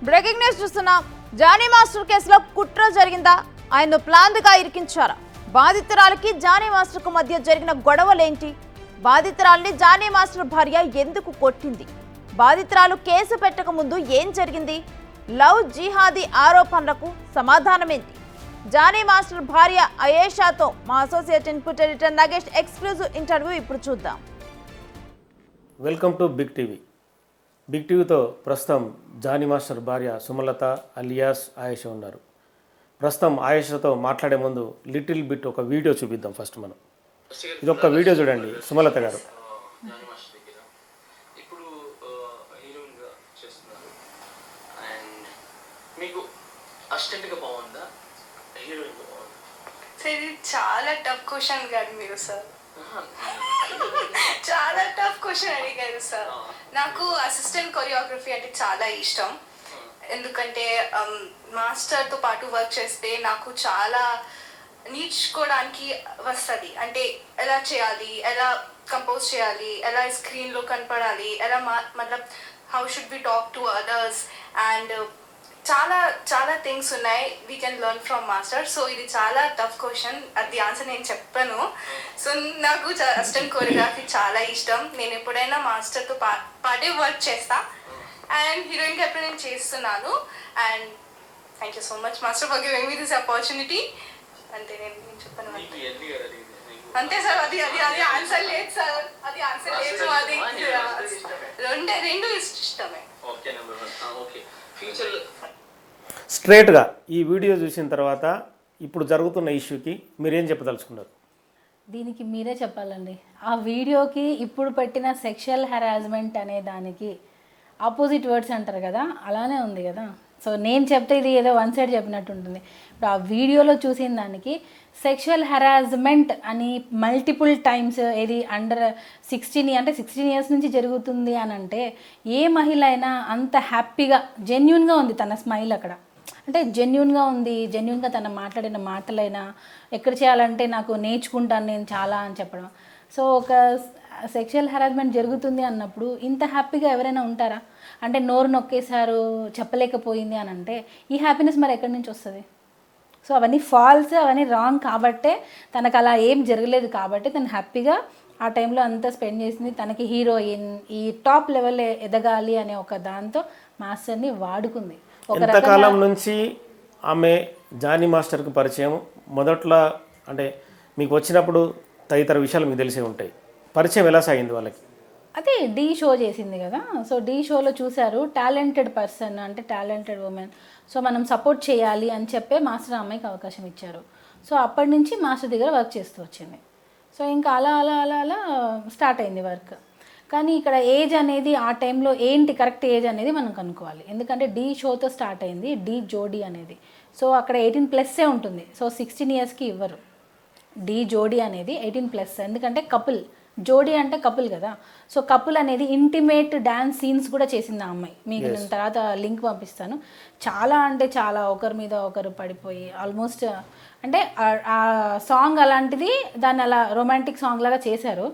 Breaking news చూస్తున్నాం. Johnny master కేసులో కుట్ర జరిగిందా? ఆయన్ను ప్లాన్గా ఇరికించారా? బాధితురాలకి జానీ మాస్టర్కు మధ్య జరిగిన గొడవలేంటి? బాధితురాల్ని జానీ మాస్టర్ భార్య ఎందుకు కొట్టింది? బాధితురాలు కేసు పెట్టక ముందు ఏం జరిగింది? లవ్ జిహాదీ ఆరోపణలకు సమాధానమేంటి? జానీ మాస్టర్ భార్య అయేషాతో మా associate input editor Nagesh exclusive interview ఇప్పుడు చూద్దాం. Welcome to big TV. Big టీవీతో ప్రస్తుతం జానీ మాస్టర్ భార్య సుమలత అలియాస్ ఆయేషా ఉన్నారు. ప్రస్తుతం ఆయేషాతో మాట్లాడే ముందు లిటిల్ బిట్ ఒక వీడియో చూపిద్దాం. ఫస్ట్ మనం ఇదొక వీడియో చూడండి. సుమలత గారు ఇప్పుడు హీరోయిన్గా చేస్తున్నారు అండ్ మీకు అసిస్టెంట్గా బాగుందా హీరోయిన్గా బాగుందా? సార్ ఇది చాలా టఫ్ క్వశ్చన్ కాదు మీరు సార్, చాలా టఫ్ క్వశ్చన్ అడిగారు సార్. నాకు అసిస్టెంట్ కొరియోగ్రఫీ అంటే చాలా ఇష్టం, ఎందుకంటే మాస్టర్తో పాటు వర్క్ చేస్తే నాకు చాలా నేర్చుకోవడానికి వస్తుంది. అంటే ఎలా చేయాలి, ఎలా కంపోజ్ చేయాలి, ఎలా స్క్రీన్లో కనపడాలి, ఎలా మతలబ్ how should be talk to others and చాలా చాలా థింగ్స్ ఉన్నాయి we can learn from master. So ఇది చాలా టఫ్ క్వశ్చన్, అది ఆన్సర్ నేను చెప్పాను. సో నాకు అసిస్టెంట్ కొరియోగ్రఫీ చాలా ఇష్టం. నేను ఎప్పుడైనా మాస్టర్తో పాటే వర్క్ చేస్తా అండ్ హీరోయిన్గా ఎప్పుడు నేను చేస్తున్నాను. And thank you so much master for giving me this opportunity. అంతే నేను చెప్పాను అంతే సార్. అది అది అది ఆన్సర్ లేదు సార్, అది ఆన్సర్ లేదు. అది రెండు ఇష్టమే. స్ట్రేట్గా ఈ వీడియో చూసిన తర్వాత ఇప్పుడు జరుగుతున్న ఇష్యూకి మీరేం చెప్పదలుచుకున్నారు? దీనికి మీరే చెప్పాలండి. ఆ వీడియోకి ఇప్పుడు పెట్టిన సెక్షువల్ హెరాస్మెంట్ అనే దానికి ఆపోజిట్ వర్డ్స్ అంటారు కదా, అలానే ఉంది కదా. సో నేను చెప్తే ఇది ఏదో వన్ సైడ్ చెప్పినట్టు ఉంటుంది. ఇప్పుడు ఆ వీడియోలో చూసిన దానికి సెక్షువల్ హెరాస్మెంట్ అని మల్టిపుల్ టైమ్స్ ఇది అండర్ 16 అంటే 16 ఇయర్స్ నుంచి జరుగుతుంది అని అంటే ఏ మహిళ అయినా అంత హ్యాపీగా జెన్యున్గా ఉంది తన స్మైల్ అక్కడ, అంటే జెన్యున్గా ఉంది. జెన్యున్గా తన మాట్లాడిన మాటలైనా ఎక్కడ చేయాలంటే నాకు నేర్చుకుంటాను నేను చాలా అని చెప్పడం. సో ఒక సెక్షువల్ హెరాస్మెంట్ జరుగుతుంది అన్నప్పుడు ఇంత హ్యాపీగా ఎవరైనా ఉంటారా? అంటే నోరు నొక్కేశారు చెప్పలేకపోయింది అని అంటే ఈ హ్యాపీనెస్ మరి ఎక్కడి నుంచి వస్తుంది? సో అవన్నీ ఫాల్స్, అవన్నీ రాంగ్ కాబట్టే తనకు అలా ఏం జరగలేదు కాబట్టి తను హ్యాపీగా ఆ టైంలో అంతా స్పెండ్ చేసింది. తనకి హీరోయిన్ ఈ టాప్ లెవెల్ ఎదగాలి అనే ఒక దాంతో మాస్టర్ని వాడుకుంది. ఎంతకాలం నుంచి ఆమె జానీ మాస్టర్కి పరిచయం? మొదట్లో అంటే మీకు వచ్చినప్పుడు తదితర విషయాలు మీకు తెలిసే ఉంటాయి. పరిచయం ఎలా సాగింది వాళ్ళకి? అదే డీ షో చేసింది కదా. సో డీ షోలో చూశారు టాలెంటెడ్ పర్సన్, అంటే టాలెంటెడ్ ఉమెన్. సో మనం సపోర్ట్ చేయాలి అని చెప్పే మాస్టర్ అమ్మాయికి అవకాశం ఇచ్చారు. సో అప్పటి నుంచి మాస్టర్ దగ్గర వర్క్ చేస్తూ వచ్చింది. సో ఇంకా అలా అలా అలా అలా స్టార్ట్ అయింది వర్క్. కానీ ఇక్కడ ఏజ్ అనేది ఆ టైంలో ఏంటి కరెక్ట్ ఏజ్ అనేది మనం కనుక్కోవాలి. ఎందుకంటే డీ షోతో స్టార్ట్ అయింది డీ జోడీ అనేది. సో అక్కడ 18+ ఉంటుంది. సో 16 ఇయర్స్కి ఇవ్వరు. డీ జోడీ అనేది 18+, ఎందుకంటే కపుల్. జోడీ అంటే కపుల్ కదా. సో కపుల్ అనేది ఇంటిమేట్ డ్యాన్స్ సీన్స్ కూడా చేసింది ఆ అమ్మాయి. మీకు నేను తర్వాత లింక్ పంపిస్తాను. చాలా అంటే చాలా ఒకరి మీద ఒకరు పడిపోయి ఆల్మోస్ట్ అంటే ఆ సాంగ్ అలాంటిది, దాన్ని అలా రొమాంటిక్ సాంగ్ లాగా చేశారు.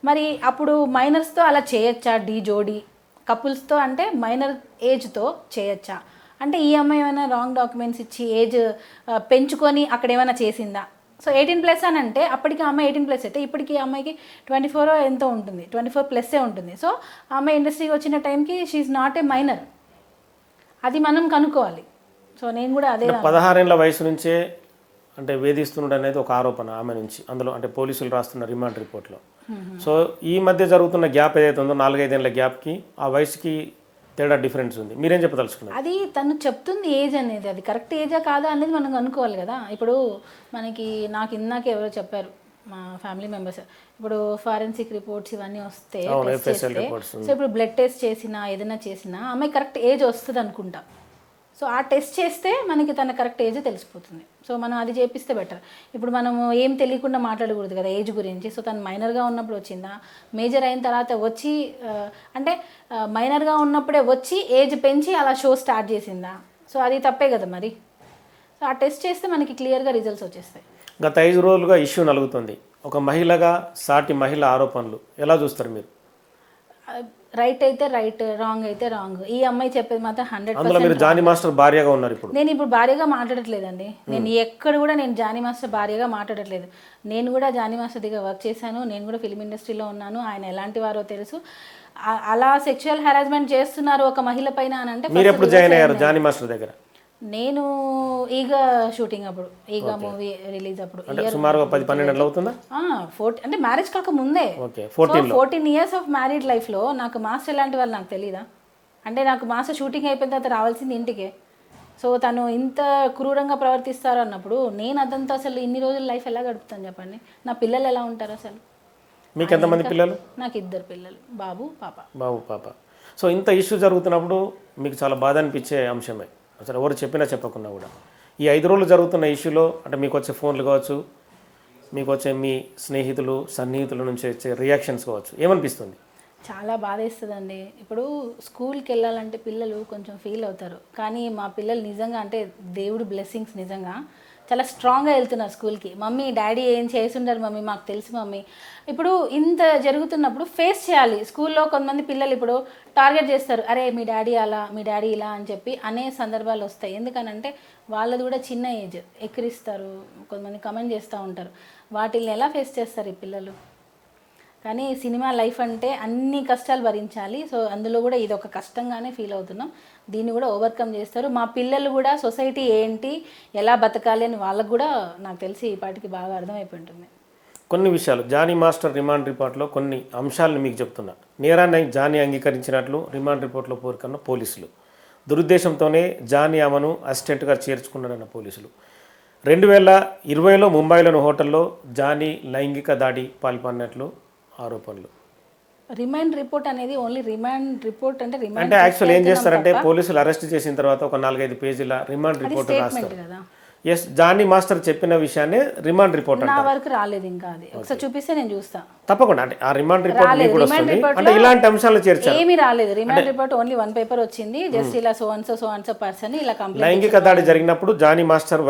మరి అప్పుడు మైనర్స్తో అలా చేయొచ్చా? డీ జోడీ కపుల్స్తో అంటే మైనర్ ఏజ్తో చేయొచ్చా? అంటే ఈ అమ్మాయి ఏమైనా రాంగ్ డాక్యుమెంట్స్ ఇచ్చి ఏజ్ పెంచుకొని అక్కడ ఏమైనా చేసిందా? సో 18+ అని అంటే అప్పటికి ఆ అమ్మాయి 18+ అయితే ఇప్పటికి ఆ అమ్మాయికి 24 ఎంతో ఉంటుంది, 24+ ఉంటుంది. సో ఆ అమ్మాయి ఇండస్ట్రీకి వచ్చిన టైంకి షీఈ్ నాట్ ఏ మైనర్. అది మనం కనుక్కోవాలి. సో నేను కూడా అదే 16 ఏళ్ల వయసు నుంచే అంటే వేధిస్తున్నాడు అనేది ఒక ఆరోపణ ఆమె నుంచి. అందులో అంటే పోలీసులు రాస్తున్న రిమాండ్ రిపోర్ట్లో. సో ఈ మధ్య జరుగుతున్న గ్యాప్ ఏదైతే ఉందో 4-5 ఏళ్ళ గ్యాప్కి ఆ వయసుకి తేడా డిఫరెన్స్ ఉంది. మీరేం చెప్పదలుచుకున్నారు? అది తను చెప్తుంది ఏజ్ అనేది, అది కరెక్ట్ ఏజా కాదా అనేది మనం అనుకోవాలి కదా. ఇప్పుడు మనకి నాకు ఇందాక ఎవరో చెప్పారు మా ఫ్యామిలీ మెంబర్స్, ఇప్పుడు ఫారెన్సిక్ రిపోర్ట్స్ ఇవన్నీ వస్తే సో ఇప్పుడు బ్లడ్ టెస్ట్ చేసినా ఏదైనా చేసినా అమ్మాయి కరెక్ట్ ఏజ్ వస్తుంది అనుకుంటా. సో ఆ టెస్ట్ చేస్తే మనకి తన కరెక్ట్ ఏజ్ తెలిసిపోతుంది. సో మనం అది చేపిస్తే బెటర్. ఇప్పుడు మనము ఏం తెలియకుండా మాట్లాడకూడదు కదా ఏజ్ గురించి. సో తను మైనర్గా ఉన్నప్పుడు వచ్చిందా, మేజర్ అయిన తర్వాత వచ్చి అంటే మైనర్గా ఉన్నప్పుడే వచ్చి ఏజ్ పెంచి అలా షో స్టార్ట్ చేసిందా? సో అది తప్పే కదా మరి. సో ఆ టెస్ట్ చేస్తే మనకి క్లియర్గా రిజల్ట్స్ వచ్చేస్తాయి. గత 5 రోజులుగా ఇష్యూ నలుగుతుంది. ఒక మహిళగా సాటి మహిళ ఆరోపణలు ఎలా చూస్తారు మీరు? రైట్ అయితే రైట్, రాంగ్ అయితే రాంగ్. ఈ అమ్మాయి చెప్పేది మాత్రం అందులో మీరు 100%. జానీ మాస్టర్ భార్యగా ఉన్నారు ఇప్పుడు. నేను ఇప్పుడు భార్యగా మాట్లాడట్లేదండి. నేను ఎక్కడ కూడా నేను జానీ మాస్టర్ భార్యగా మాట్లాడట్లేదు. నేను కూడా జానీ మాస్టర్ దగ్గర వర్క్ చేశాను. నేను కూడా ఫిల్మ్ ఇండస్ట్రీలో ఉన్నాను. ఆయన ఎలాంటి వారో తెలుసు. అలా సెక్షువల్ హెరాస్మెంట్ చేస్తున్నారు ఒక మహిళ పైన అని అంటే మీరు ఎప్పుడు జాయిన్ అయ్యారు జానీ మాస్టర్ దగ్గర? నేను ఈగ షూటింగ్ అప్పుడు, ఈగ మూవీ రిలీజ్ అప్పుడు అంటే సుమారుగా 10-12 నెలలు అవుతుందా? 40 అంటే మ్యారేజ్ కాక ముందే. ఓకే. 14 ఇయర్స్ ఆఫ్ మ్యారీడ్ లైఫ్లో నాకు మాస్టర్ లాంటి వాళ్ళు నాకు తెలీదా? అంటే నాకు మాస్టర్ షూటింగ్ అయిపోయిన తర్వాత రావాల్సింది ఇంటికే. సో తను ఇంత క్రూరంగా ప్రవర్తిస్తారు అన్నప్పుడు నేను అదంతా అసలు ఇన్ని రోజుల లైఫ్ ఎలా గడుపుతాను చెప్పండి? నా పిల్లలు ఎలా ఉంటారు అసలు? మీకు ఎంతమంది పిల్లలు? నాకు 2 పిల్లలు, బాబు పాప. బాబు పాప. సో ఇంత ఇష్యూ జరుగుతున్నప్పుడు మీకు చాలా బాధ అనిపించే అంశమే, అసలు ఎవరు చెప్పినా చెప్పకున్నా కూడా. ఈ 5 రోజులు జరుగుతున్న ఇష్యూలో అంటే మీకు వచ్చే ఫోన్లు కావచ్చు, మీకు వచ్చే మీ స్నేహితులు సన్నిహితుల నుంచి వచ్చే రియాక్షన్స్ కావచ్చు, ఏమనిపిస్తుంది? చాలా బాధేస్తుందండి. ఇప్పుడు స్కూల్కి వెళ్ళాలంటే పిల్లలు కొంచెం ఫీల్ అవుతారు, కానీ మా పిల్లలు నిజంగా అంటే దేవుడు బ్లెస్సింగ్స్, నిజంగా చాలా స్ట్రాంగ్గా వెళ్తున్నారు స్కూల్కి. మమ్మీ డాడీ ఏం చేస్తుంటారు మమ్మీ, మాకు తెలుసు మమ్మీ. ఇప్పుడు ఇంత జరుగుతున్నప్పుడు ఫేస్ చేయాలి. స్కూల్లో కొంతమంది పిల్లలు ఇప్పుడు టార్గెట్ చేస్తారు, అరే మీ డాడీ అలా, మీ డాడీ ఇలా అని చెప్పి అనే సందర్భాలు వస్తాయి. ఎందుకనంటే వాళ్ళది కూడా చిన్న ఏజ్, ఎక్కిరిస్తారు, కొంతమంది కమెంట్ చేస్తూ ఉంటారు. వాటిని ఎలా ఫేస్ చేస్తారు ఈ పిల్లలు? కానీ సినిమా లైఫ్ అంటే అన్ని కష్టాలు భరించాలి. సో అందులో కూడా ఇది ఒక కష్టంగానే ఫీల్ అవుతున్నాం. దీన్ని కూడా ఓవర్కమ్ చేస్తారు. మా పిల్లలు కూడా సొసైటీ ఏంటి, ఎలా బతకాలి అని వాళ్ళకు కూడా నాకు తెలిసి ఈ పాటికి బాగా అర్థమైపోయి ఉంటుంది. కొన్ని విషయాలు జానీ మాస్టర్ రిమాండ్ రిపోర్ట్లో కొన్ని అంశాలను మీకు చెప్తున్నా. నేరాన్ని జానీ అంగీకరించినట్లు రిమాండ్ రిపోర్ట్లో పేర్కొన్న పోలీసులు. దురుద్దేశంతోనే జానీ ఆమెను అసిస్టెంట్గా చేర్చుకున్నారన్న పోలీసులు. 2020లో ముంబైలోని హోటల్లో జానీ లైంగిక దాడి పాల్పడినట్లు ఆరోపణలు. రిమాండ్ రిపోర్ట్ అనేది ఓన్లీ రిమాండ్ రిపోర్ట్ అంటే అంటే యాక్చువల్ ఏం చేస్తారంటే పోలీసులు అరెస్ట్ చేసిన తర్వాత ఒక 4-5 పేజీల రిమాండ్ రిపోర్ట్ రాస్తారు. కదా. ఎస్, జానీ మాస్టర్ చెప్పిన విషయాన్ని రిమాండ్ రిపోర్ట్ నా అంటారు. వరకు రాలేదు ఇంకా, అది ఒకసారి చూపిస్తే నేను చూస్తా. తప్పకుండా అంటే ఆ రిమాండ్ రిపోర్ట్ మీకు కూడా వస్తుంది. అంటే ఇలాంటి అంశాలు చేర్చారు. ఏమీ రాలేదు. రిమాండ్ రిపోర్ట్ ఓన్లీ 1 పేపర్ వచ్చింది. జస్ట్ ఇలా సో అండ్ సో పర్సన్ ఇలా కంప్లైంట్. లైంగిక దాడి జరిగినప్పుడు జానీ మాస్టర్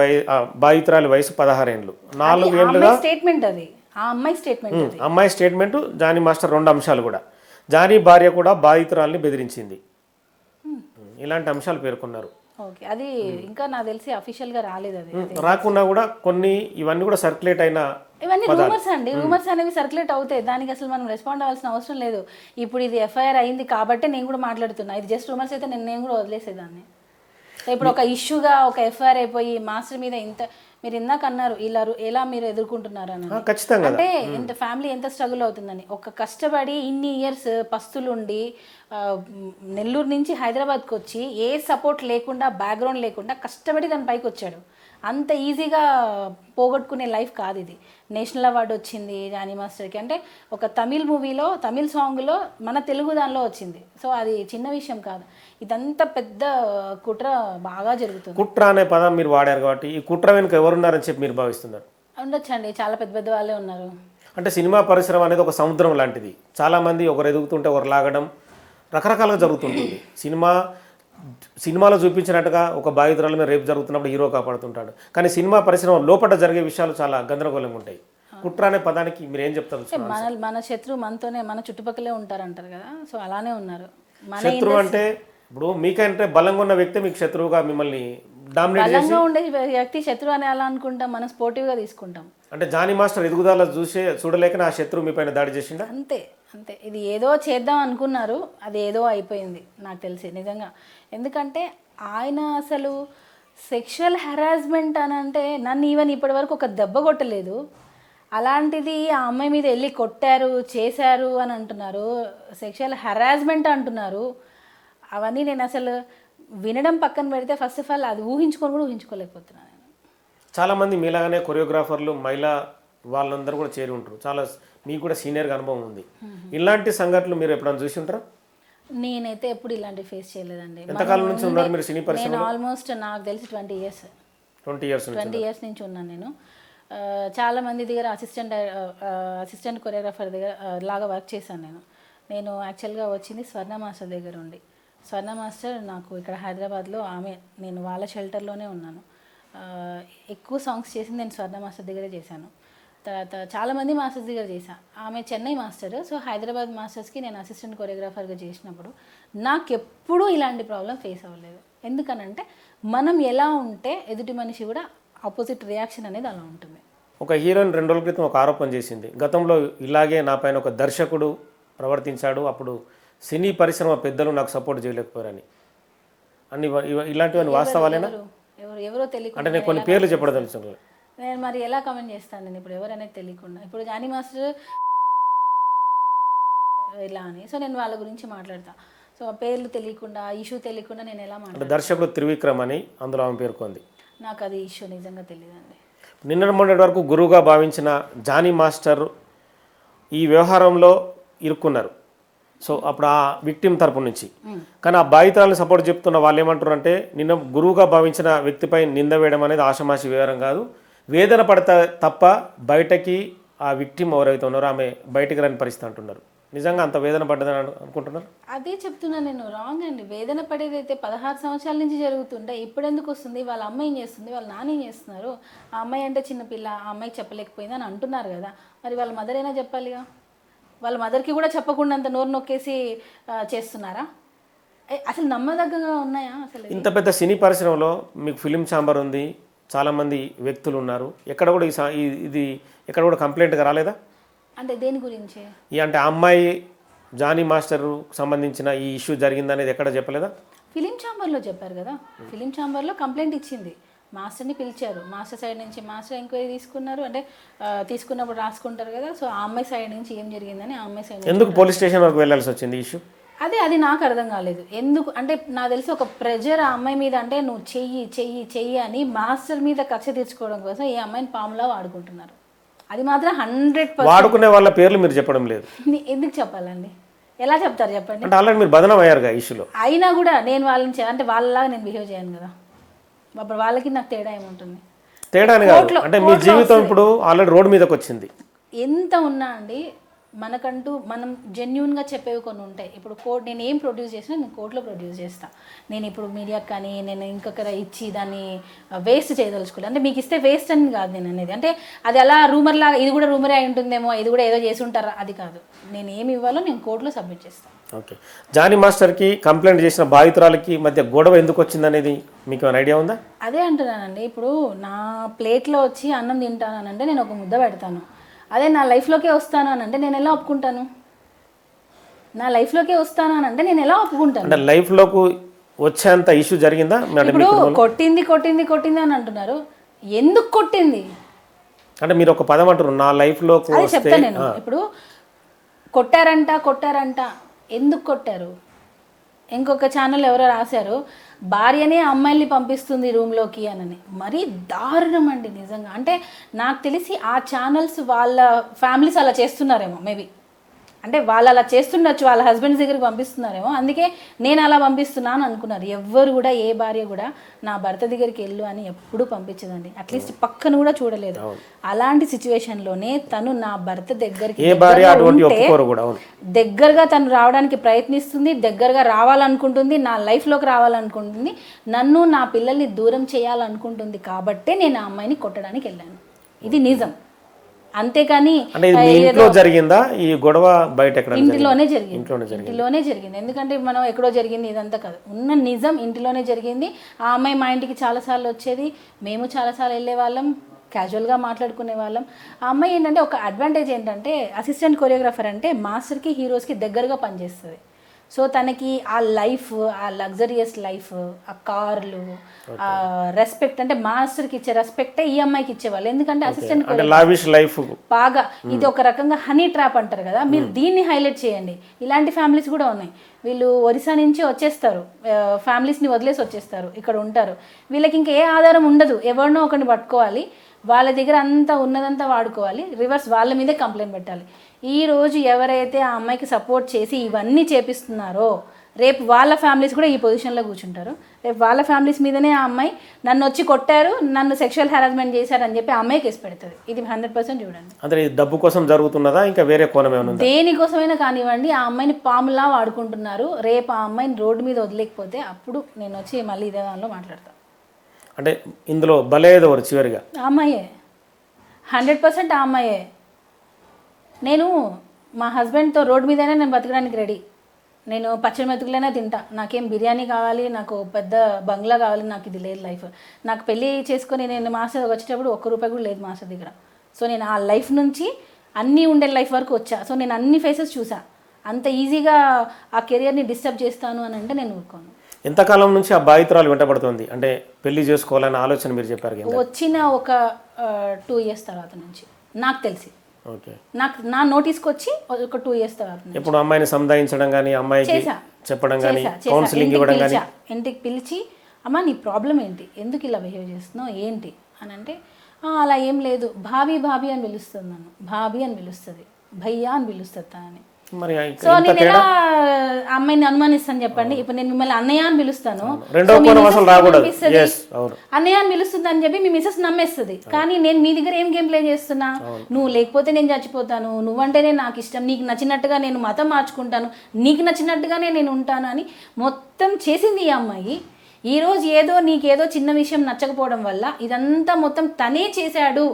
బాధితురాలి వయసు 16 ఏళ్ళు. 4 ఏళ్లుగా స్టేట్మెంట్ అది, ఆ అమ్మాయి స్టేట్మెంట్. అమ్మాయి స్టేట్మెంట్, జానీ మాస్టర్ 2 అంశాలు కూడా. జానీ భార్య కూడా బాధితురాల్ని బెదిరించింది. ఇలాంటి అంశాలు పేర్కొన్నారు. ఓకే, అది ఇంకా నాకు తెలిసి అఫీషియల్ గా రాలేదు. అది రాకున్నా కూడా కొన్ని ఇవన్నీ కూడా సర్క్యులేట్ అయిన ఇవన్నీ రూమర్స్ అండి. రూమర్స్ అనేవి సర్క్యులేట్ అవుతాయి, దానికి అసలు మనం రెస్పాండ్ అవ్వాల్సిన అవసరం లేదు. ఇప్పుడు ఇది ఎఫ్ఐఆర్ అయింది కాబట్టి నేను కూడా మాట్లాడుతున్నా. ఇది జస్ట్ రూమర్స్ అయితే నేను కూడా వదిలేసేదాన్ని. ఇప్పుడు ఒక ఇష్యూగా ఒక ఎఫ్ఐఆర్ అయిపోయి మాస్టర్ మీద ఇంత, మీరు ఇందాక అన్నారు ఇలా ఎలా మీరు ఎదుర్కొంటున్నారని. ఖచ్చితంగా అంటే ఇంత ఫ్యామిలీ ఎంత స్ట్రగుల్ అవుతుందని. ఒక కష్టపడి ఇన్ని ఇయర్స్ పస్తులుండి నెల్లూరు నుంచి హైదరాబాద్కి వచ్చి ఏ సపోర్ట్ లేకుండా, బ్యాక్గ్రౌండ్ లేకుండా కష్టపడి దాని పైకి వచ్చాడు. అంత ఈజీగా పోగొట్టుకునే లైఫ్ కాదు ఇది. నేషనల్ అవార్డు వచ్చింది జానీ మాస్టర్కి. అంటే ఒక తమిళ్ మూవీలో, తమిళ్ సాంగ్లో మన తెలుగు దానిలో వచ్చింది. సో అది చిన్న విషయం కాదు. ఇదంతా పెద్ద కుట్ర బాగా జరుగుతుంది. కుట్ర అనే పదం మీరు వాడారు కాబట్టి ఈ కుట్ర వెనుక ఎవరున్నారని చెప్పి మీరు భావిస్తున్నారు? ఉండొచ్చండి, చాలా పెద్ద పెద్ద వాళ్ళే ఉన్నారు. అంటే సినిమా పరిశ్రమ అనేది ఒక సముద్రం లాంటిది. చాలామంది ఒకరు ఎదుగుతుంటే ఒకరు లాగడం రకరకాలుగా జరుగుతుంటుంది. సినిమాలో చూపించినట్టుగా ఒక బాధితురాల మీద రేపు జరుగుతున్నప్పుడు హీరో కాపాడుతుంటాడు. కానీ సినిమా పరిశ్రమ లోపల జరిగే విషయాలు చాలా గందరగోళంగా ఉంటాయి. కుట్ర అనే పదానికి మీరు ఏం చెప్తారు? మన శత్రువు మనతోనే, మన చుట్టుపక్కలే ఉంటారంటారు కదా. సో అలానే ఉన్నారు. శత్రువు అంటే ఇప్పుడు మీకంటే బలంగా ఉన్న వ్యక్తి మీకు శత్రువుగా మిమ్మల్ని డామినేట్ చేసి, బలంగా ఉండే వ్యక్తి శత్రువు అని అలా అనుకుంటాం, మనం స్పోర్టివ్గా తీసుకుంటాం. అంటే జానీ మాస్టర్ ఎదుగుదల చూడలేక నా శత్రువు మీ పైన దాడి చేసిండా? అంతే అంతే. ఇది ఏదో చేద్దాం అనుకున్నారు, అది ఏదో అయిపోయింది నాకు తెలిసి నిజంగా. ఎందుకంటే ఆయన అసలు సెక్షువల్ హెరాస్మెంట్ అని అంటే నన్ను ఈవెన్ ఇప్పటి వరకు ఒక దెబ్బ కొట్టలేదు. అలాంటిది ఆ అమ్మాయి మీద వెళ్ళి కొట్టారు, చేశారు అని అంటున్నారు, సెక్షువల్ హెరాస్మెంట్ అంటున్నారు. అవన్నీ నేను అసలు వినడం పక్కన పెడితే ఫస్ట్ ఆఫ్ ఆల్ అది ఊహించుకొని కూడా ఊహించుకోలేకపోతున్నాను. చాలామంది మీలాగానే కొరియోగ్రాఫర్లు, మహిళా వాళ్ళందరూ కూడా చేరి ఉంటారు. చాలా మీకు కూడా సీనియర్గా అనుభవం ఉంది. ఇలాంటి సంఘటనలు మీరు ఎప్పుడైనా చూసి ఉంటారా? నేనైతే ఎప్పుడు ఇలాంటి ఫేస్ చేయలేదండి. ఎంతకాలం నుంచి ఉన్నారు మీరు సినీ పరిశ్రమలో? నేను ఆల్మోస్ట్ నాకు తెలిసి 20 ఇయర్స్. 20 ఇయర్స్ నుంచి ఉన్నాను నేను. చాలా మంది దగ్గర అసిస్టెంట్ కొరియోగ్రాఫర్ దగ్గర లాగా వర్క్ చేశాను నేను యాక్చువల్గా వచ్చింది స్వర్ణ మాస్టర్ దగ్గర ఉండి. స్వర్ణ మాస్టర్ నాకు ఇక్కడ హైదరాబాద్లో నేను వాళ్ళ షెల్టర్లోనే ఉన్నాను. ఎక్కువ సాంగ్స్ చేసింది నేను స్వర్ణ మాస్టర్ దగ్గరే చేశాను. తర్వాత చాలామంది మాస్టర్స్ దగ్గర చేశా. ఆమె చెన్నై మాస్టర్, సో హైదరాబాద్ మాస్టర్స్కి నేను అసిస్టెంట్ కొరియోగ్రాఫర్గా చేసినప్పుడు నాకు ఎప్పుడూ ఇలాంటి ప్రాబ్లం ఫేస్ అవ్వలేదు. ఎందుకనంటే మనం ఎలా ఉంటే ఎదుటి మనిషి కూడా ఆపోజిట్ రియాక్షన్ అనేది అలా ఉంటుంది. ఒక హీరోయిన్ 2 రోజుల క్రితం ఒక ఆరోపణ చేసింది, గతంలో ఇలాగే నా పైన ఒక దర్శకుడు ప్రవర్తించాడు, అప్పుడు సినీ పరిశ్రమ పెద్దలు నాకు సపోర్ట్ చేయలేకపోయారని. అన్ని ఇలాంటివన్నీ వాస్తవాలేనా? ఎవరో తెలియకుండా అంటే నేను కొన్ని పేర్లు చెప్పడం తెలుసు. నేను మరి ఎలా కమెంట్ చేస్తాను నేను ఇప్పుడు ఎవరనేది తెలియకుండా. ఇప్పుడు జానీ మాస్టర్ ఇలా అని, సో నేను వాళ్ళ గురించి మాట్లాడతా. సో ఆ పేర్లు తెలియకుండా, ఇష్యూ తెలియకుండా నేను ఎలా మాట్లాడతాను? దర్శకుడు త్రివిక్రమ్ అని అందులో ఆమె పేర్కొంది. నాకు అది ఇష్యూ నిజంగా తెలియదండి. నిన్న మొన్నటి వరకు గురువుగా భావించిన జానీ మాస్టర్ ఈ వ్యవహారంలో ఇరుక్కున్నారు. సో అప్పుడు ఆ విక్టిమ్ తరపు నుంచి, కానీ ఆ బాధితులను సపోర్ట్ చెప్తున్న వాళ్ళు ఏమంటారు అంటే, నిన్న గురువుగా భావించిన వ్యక్తిపై నింద వేయడం అనేది ఆషమాషి వ్యవహారం కాదు, వేదన పడతా తప్ప బయటకి ఆ విక్టిమ్ ఎవరైతే ఉన్నారో ఆమె బయటికి రాని పరిస్థితి అంటున్నారు. నిజంగా అంత వేదన పడ్డదని అనుకుంటున్నారు? అదే చెప్తున్నా నేను, రాంగ్ అండి. వేదన పడేది అయితే 16 సంవత్సరాల నుంచి జరుగుతుంటే ఇప్పుడు ఎందుకు వస్తుంది? వాళ్ళ అమ్మ ఏం చేస్తుంది, వాళ్ళ నాన్న ఏం చేస్తున్నారు? ఆ అమ్మాయి అంటే చిన్నపిల్ల, ఆ అమ్మాయి చెప్పలేకపోయింది అని అంటున్నారు కదా, మరి వాళ్ళ మదర్ అయినా చెప్పాలిగా. వాళ్ళ మదర్కి కూడా చెప్పకుండా అంత నోరు నొక్కేసి చేస్తున్నారా? అసలు నమ్మదగ్గగా ఉన్నాయా? అసలు ఇంత పెద్ద సినీ పరిశ్రమలో మీకు ఫిలిం ఛాంబర్ ఉంది, చాలామంది వ్యక్తులు ఉన్నారు, ఎక్కడ కూడా ఇది ఎక్కడ కూడా కంప్లైంట్గా రాలేదా? అంటే దేని గురించి? అంటే ఆ అమ్మాయి జానీ మాస్టర్ సంబంధించిన ఈ ఇష్యూ జరిగిందనేది ఎక్కడ చెప్పలేదా? ఫిలిం ఛాంబర్లో చెప్పారు కదా, ఫిలిం ఛాంబర్లో కంప్లైంట్ ఇచ్చింది, మాస్టర్ని పిలిచారు, మాస్టర్ సైడ్ నుంచి మాస్టర్ ఎంక్వైరీ తీసుకున్నారు. అంటే తీసుకున్నప్పుడు రాసుకుంటారు కదా, సో ఆ అమ్మాయి సైడ్ నుంచి ఏం జరిగిందని ఆ అమ్మాయి సైడ్ ఎందుకు పోలీస్ స్టేషన్ వరకు వెళ్ళాల్సి వచ్చింది ఇష్యూ? అది నాకు అర్థం కాలేదు. ఎందుకు అంటే నాకు తెలిసి ఒక ప్రెజర్ ఆ అమ్మాయి మీద, అంటే నువ్వు చెయ్యి చెయ్యి చెయ్యి అని మాస్టర్ మీద కక్ష తీర్చుకోవడం కోసం ఈ అమ్మాయిని పాములా వాడుకుంటున్నారు. అది మాత్రం 100% వాడుకునే వాళ్ళ పేర్లు మీరు చెప్పడం లేదు. ఎందుకు చెప్పాలండి? ఎలా చెప్తారు చెప్పండి? అంటే ఆల్రెడీ మీరు బదనం అయ్యారుగా ఇష్యూలో. అయినా కూడా నేను వాళ్ళని అంటే వాళ్ళలాగా నేను బిహేవ్ చేయను కదా, అప్పుడు వాళ్ళకి నాకు తేడా ఏముంటుంది? తేడాని కాదు, అంటే మీ జీవితం ఇప్పుడు ఆల్రెడీ రోడ్ మీదకి వచ్చింది. ఎంత ఉన్నా అండి, మనకంటూ మనం జెన్యున్గా చెప్పేవి కొన్ని ఉంటాయి. ఇప్పుడు నేను ఏం ప్రొడ్యూస్ చేసినా నేను కోర్టులో ప్రొడ్యూస్ చేస్తాను. నేను ఇప్పుడు మీడియాకి కానీ నేను ఇంకొకరు ఇచ్చి దాన్ని వేస్ట్ చేయదలుచుకోలేదు. అంటే మీకు ఇస్తే వేస్ట్ అని కాదు నేను అనేది, అంటే అది అలా రూమర్ లాగా ఇది కూడా రూమరే అయి ఉంటుందేమో, ఇది కూడా ఏదో చేసి ఉంటారా, అది కాదు. నేను ఏమి ఇవ్వాలో నేను కోర్టులో సబ్మిట్ చేస్తాను. ఓకే, జానీ మాస్టర్కి కంప్లైంట్ చేసిన బాధితురాలకి మధ్య గొడవ ఎందుకు వచ్చింది అనేది మీకు ఏమైనా ఐడియా ఉందా? అదే అంటున్నానండి, ఇప్పుడు నా ప్లేట్లో వచ్చి అన్నం తింటానంటే నేను ఒక ముద్ద పెడతాను, అదే నా లైఫ్లోకే వస్తాను అని అంటే నేను ఎలా ఒప్పుకుంటాను? నా లైఫ్లోకే వస్తాను అని అంటే నేను ఎలా ఒప్పుకుంటాను? అంటే లైఫ్లోకి వచ్చేంత ఇష్యూ జరిగిందా? ఇప్పుడు కొట్టింది అని అంటున్నారు, ఎందుకు కొట్టింది అంటే మీరు ఒక పదం అంటారు, నా లైఫ్లోకి అదే చెప్తాను నేను. ఇప్పుడు కొట్టారంట ఎందుకు కొట్టారు? ఇంకొక ఛానల్ ఎవరో రాశారు, భార్యనే అమ్మాయిల్ని పంపిస్తుంది రూమ్లోకి అని. మరీ దారుణం అండి నిజంగా. అంటే నాకు తెలిసి ఆ ఛానల్స్ వాళ్ళ ఫ్యామిలీస్ అలా చేస్తున్నారేమో, మేబీ అంటే వాళ్ళు అలా చేస్తుండొచ్చు, వాళ్ళ హస్బెండ్స్ దగ్గరికి పంపిస్తున్నారేమో, అందుకే నేను అలా పంపిస్తున్నాను అనుకున్నారు. ఎవ్వరు కూడా ఏ భార్య కూడా నా భర్త దగ్గరికి వెళ్ళు అని ఎప్పుడూ పంపించదండి, అట్లీస్ట్ పక్కన కూడా చూడలేదు. అలాంటి సిచ్యువేషన్లోనే తను నా భర్త దగ్గరికి దగ్గరగా తను రావడానికి ప్రయత్నిస్తుంది, దగ్గరగా రావాలనుకుంటుంది, నా లైఫ్లోకి రావాలనుకుంటుంది, నన్ను నా పిల్లల్ని దూరం చేయాలనుకుంటుంది. కాబట్టే నేను ఆ అమ్మాయిని కొట్టడానికి వెళ్ళాను. ఇది నిజం. అంతేకాని జరిగిందా ఈ గొడవ బయట? ఇంటిలోనే జరిగింది. ఎందుకంటే మనం ఎక్కడో జరిగింది ఇదంతా కాదు, ఉన్న నిజం ఇంటిలోనే జరిగింది. ఆ అమ్మాయి మా ఇంటికి చాలాసార్లు వచ్చేది, మేము చాలాసార్లు వెళ్ళే వాళ్ళం, క్యాజువల్గా మాట్లాడుకునే వాళ్ళం. ఆ అమ్మాయి ఏంటంటే ఒక అడ్వాంటేజ్ ఏంటంటే అసిస్టెంట్ కొరియోగ్రాఫర్ అంటే మాస్టర్కి హీరోస్కి దగ్గరగా పనిచేస్తుంది. సో తనకి ఆ లైఫ్, ఆ లగ్జరియస్ లైఫ్, ఆ కార్లు, ఆ రెస్పెక్ట్, అంటే మాస్టర్కి ఇచ్చే రెస్పెక్టే ఈ అమ్మాయికి ఇచ్చేవాళ్ళు. ఎందుకంటే అసిస్టెంట్ లైఫ్ బాగా ఇది ఒక రకంగా హనీ ట్రాప్ అంటారు కదా, మీరు దీన్ని హైలైట్ చేయండి. ఇలాంటి ఫ్యామిలీస్ కూడా ఉన్నాయి. వీళ్ళు ఒరిస్సా నుంచి వచ్చేస్తారు, ఫ్యామిలీస్ని వదిలేసి వచ్చేస్తారు, ఇక్కడ ఉంటారు. వీళ్ళకి ఇంకా ఏ ఆధారం ఉండదు, ఎవరినో ఒకరిని పట్టుకోవాలి, వాళ్ళ దగ్గర అంతా ఉన్నదంతా వాడుకోవాలి, రివర్స్ వాళ్ళ మీదే కంప్లైంట్ పెట్టాలి. ఈరోజు ఎవరైతే ఆ అమ్మాయికి సపోర్ట్ చేసి ఇవన్నీ చేపిస్తున్నారో రేపు వాళ్ళ ఫ్యామిలీస్ కూడా ఈ పొజిషన్లో కూర్చుంటారు. రేపు వాళ్ళ ఫ్యామిలీస్ మీదనే ఆ అమ్మాయి నన్ను వచ్చి కొట్టారు, నన్ను సెక్షువల్ హెరాస్మెంట్ చేశారని చెప్పి ఆ అమ్మాయి కేసు పెడుతుంది. ఇది 100% చూడండి. అంటే డబ్బు కోసం జరుగుతున్నదా ఇంకా వేరే కోణం ఏమైనా? దేనికోసమైనా కానివ్వండి, ఆ అమ్మాయిని పాములా వాడుకుంటున్నారు. రేపు ఆ అమ్మాయిని రోడ్డు మీద వదిలేకపోతే అప్పుడు నేను వచ్చి మళ్ళీ ఇదే దానిలో మాట్లాడతాను. అంటే ఇందులో బలేదవరు చివరిగా అమ్మాయే. 100% ఆ అమ్మాయే. నేను మా హస్బెండ్తో రోడ్ మీదనే నేను బతకడానికి రెడీ. నేను పచ్చడి మెతుకులైనా తింటా. నాకేం బిర్యానీ కావాలి, నాకు పెద్ద బంగ్లా కావాలి, నాకు ఇది లేదు లైఫ్. నాకు పెళ్ళి చేసుకొని నేను మాస్టర్ వచ్చేటప్పుడు ₹1 కూడా లేదు మాస్టర్ దగ్గర. సో నేను ఆ లైఫ్ నుంచి అన్నీ ఉండే లైఫ్ వరకు వచ్చా. సో నేను అన్ని ఫేసెస్ చూసా. అంత ఈజీగా ఆ కెరియర్ని డిస్టర్బ్ చేస్తాను అని అంటే నేను ఊరుకోను. ఎంతకాలం నుంచి ఆ బాధితురాలు వెంటబడుతుంది? అంటే పెళ్లి చేసుకోవాలన్న ఆలోచన మీరు చెప్పారు కదా. వచ్చిన ఒక 2 years తర్వాత నుంచి నాకు తెలిసి, ఓకే, నా నోటీస్కి వచ్చి ఒక 2 years తర్వాత నుంచి ఇప్పుడు అమ్మాయిని సముదాయించడం కానీ, అమ్మాయికి చెప్పడం కానీ, కౌన్సిలింగ్ ఇవ్వడం కానీ, ఇంటికి పిలిచి అమ్మ నీ ప్రాబ్లం ఏంటి, ఎందుకు ఇలా బిహేవ్ చేస్తున్నావు ఏంటి అని అంటే అలా ఏం లేదు, భాబీ భాబీ అని పిలుస్తుంది, నన్ను భాబీ అని పిలుస్తుంది, భయ్యా అని పిలుస్తుంది తనని. మరి సో నేను ఎలా అమ్మాయిని అనుమానిస్తాను చెప్పండి? ఇప్పుడు నేను మిమ్మల్ని అన్నయ్య అని పిలుస్తాను, అన్నయ్య అని పిలుస్తుంది అని చెప్పి మీ మిసెస్ నమ్మేస్తుంది. కానీ నేను మీ దగ్గర ఏం గేమ్ ప్లే చేస్తున్నా? నువ్వు లేకపోతే నేను చచ్చిపోతాను, నువ్వంటేనే నాకు ఇష్టం, నీకు నచ్చినట్టుగా నేను మతం మార్చుకుంటాను, నీకు నచ్చినట్టుగానే నేను ఉంటాను అని మొత్తం చేసింది ఈ అమ్మాయి. ఈరోజు నీకేదో చిన్న విషయం నచ్చకపోవడం వల్ల ఇదంతా మొత్తం తనే చేశాడు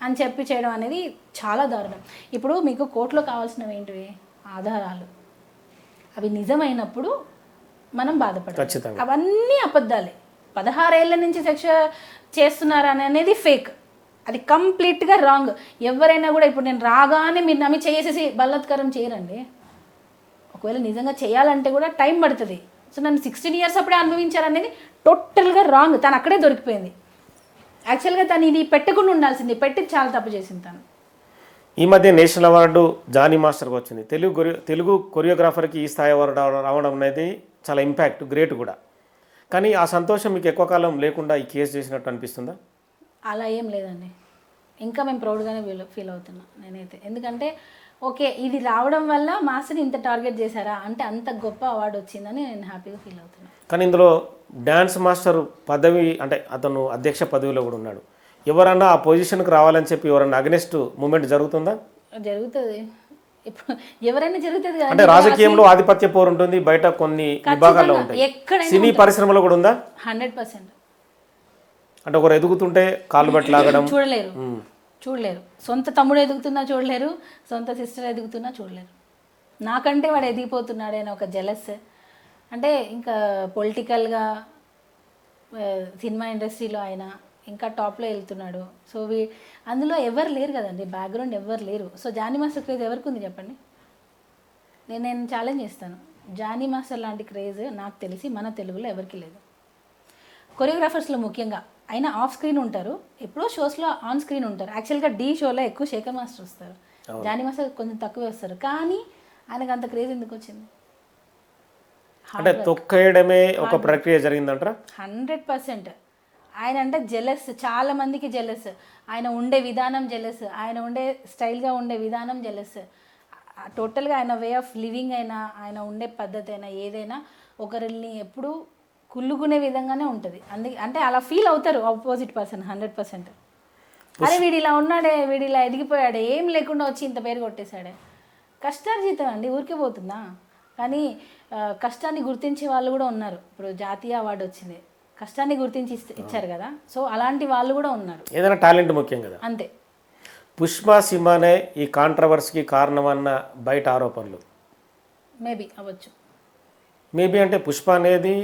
అని చెప్పి చేయడం అనేది చాలా దారుణం. ఇప్పుడు మీకు కోర్టులో కావాల్సినవి ఏంటివి? ఆధారాలు. అవి నిజమైనప్పుడు మనం బాధపడాలి. అవన్నీ అబద్ధాలే. 16 ఏళ్ల నుంచి సెక్ష చేస్తున్నారని అనేది ఫేక్. అది కంప్లీట్గా రాంగ్. ఎవరైనా కూడా ఇప్పుడు నేను రాగానే మీరు నమ్మి చేసేసి బలాత్కారం చేయరండి. ఒకవేళ నిజంగా చేయాలంటే కూడా టైం పడుతుంది. సో నన్ను 16 years అప్పుడే అనుభవించారనేది టోటల్గా రాంగ్. తను అక్కడే దొరికిపోయింది. యాక్చువల్గా తను ఇది పెట్టకుండా ఉండాల్సింది, పెట్టి చాలా తప్పు చేసింది తను. ఈ మధ్య నేషనల్ అవార్డు జానీ మాస్టర్కి వచ్చింది. తెలుగు కొరియోగ్రాఫర్కి ఈ స్థాయి అవార్డు రావడం అనేది చాలా ఇంపాక్ట్, గ్రేట్ కూడా. కానీ ఆ సంతోషం మీకు ఎక్కువ కాలం లేకుండా ఈ కేసు చేసినట్టు అనిపిస్తుందా? అలా ఏం లేదండి. ఇంకా మేము ప్రౌడ్గానే ఫీల్ అవుతున్నాం నేనైతే. ఎందుకంటే ఓకే ఇది రావడం వల్ల మాస్టర్ని ఇంత టార్గెట్ చేశారా అంటే అంత గొప్ప అవార్డు వచ్చిందని నేను హ్యాపీగా ఫీల్ అవుతున్నాను. కానీ ఇందులో డ్యాన్స్ మాస్టర్ పదవి అంటే అతను అధ్యక్ష పదవిలో కూడా ఉన్నాడు. ఎవరన్నా ఆ పొజిషన్కి రావాలని చెప్పి ఎవరన్నా అగెనిస్ట్ మూమెంట్ జరుగుతుందా? జరుగుతుంది. ఇప్పుడు ఎవరైనా జరుగుతుంది కదా. అంటే రాజకీయంలో ఆధిపత్య పోరు ఉంటుంది, బయట కొన్ని విభాగాల్లో ఉంటాయి, సినీ పరిశ్రమలో కూడా ఉందా? 100%. అంటే ఒకరు ఎదుగుతుంటే కాళ్ళు బట్టి లాగడం చూడలేరు. సొంత తమ్ముడు ఎదుగుతున్నా చూడలేరు, సొంత సిస్టర్ ఎదుగుతున్నా చూడలేరు. నాకంటే వాడు ఎదిగిపోతున్నాడు అని ఒక జెలస్. అంటే ఇంకా పొలిటికల్గా సినిమా ఇండస్ట్రీలో ఆయన ఇంకా టాప్లో వెళ్తున్నాడు. సో అందులో ఎవరు లేరు కదండి, బ్యాక్గ్రౌండ్ ఎవరు లేరు. సో జానీ మాస్టర్ క్రేజ్ ఎవరికి ఉంది చెప్పండి? నేను ఛాలెంజ్ చేస్తాను, జానీ మాస్టర్ లాంటి క్రేజ్ నాకు తెలిసి మన తెలుగులో ఎవరికి లేదు. కొరియోగ్రాఫర్స్లో ముఖ్యంగా. అయినా ఆఫ్ స్క్రీన్ ఉంటారు, ఎప్పుడో షోస్లో ఆన్ స్క్రీన్ ఉంటారు. యాక్చువల్గా డి షోలో ఎక్కువ శేఖర్ మాస్టర్ వస్తారు, జానీ మాస్టర్ కొంచెం తక్కువే వస్తారు. కానీ ఆయనకు అంత క్రేజ్ ఎందుకు వచ్చింది? అంటే తొక్కేయడమే ఒక ప్రక్రియ జరిగిందంటారా? 100%. ఆయన అంటే జెలస్, చాలా మందికి జెలస్. ఆయన ఉండే విధానం జెలస్, ఆయన ఉండే స్టైల్గా ఉండే విధానం జెలస్. టోటల్గా ఆయన వే ఆఫ్ లివింగ్ అయినా, ఆయన ఉండే పద్ధతి అయినా, ఏదైనా ఒకరిని ఎప్పుడు కుళ్ళుకునే విధంగానే ఉంటుంది. అందుకే అంటే అలా ఫీల్ అవుతారు ఆపోజిట్ పర్సన్ 100%. అరే వీడు ఇలా ఉన్నాడే, వీడు ఇలా ఎదిగిపోయాడే, ఏం లేకుండా వచ్చి ఇంత పేరు కొట్టేశాడే. కష్టార్జితం అండి, ఊరికే పోతుందా? కానీ కష్టాన్ని గుర్తించే వాళ్ళు కూడా ఉన్నారు. ఇప్పుడు జాతీయ అవార్డు వచ్చింది, కష్టాన్ని గుర్తించి ఇచ్చారు కదా. సో అలాంటి వాళ్ళు కూడా ఉన్నారు. ఏదైనా టాలెంట్ ముఖ్యం కదా. అంతే. పుష్ప సినిమానే ఈ కాంట్రవర్సీకి కారణమన్న బయట ఆరోపణలు మేబీ అవ్వచ్చు. మేబీ అంటే పుష్ప అనేది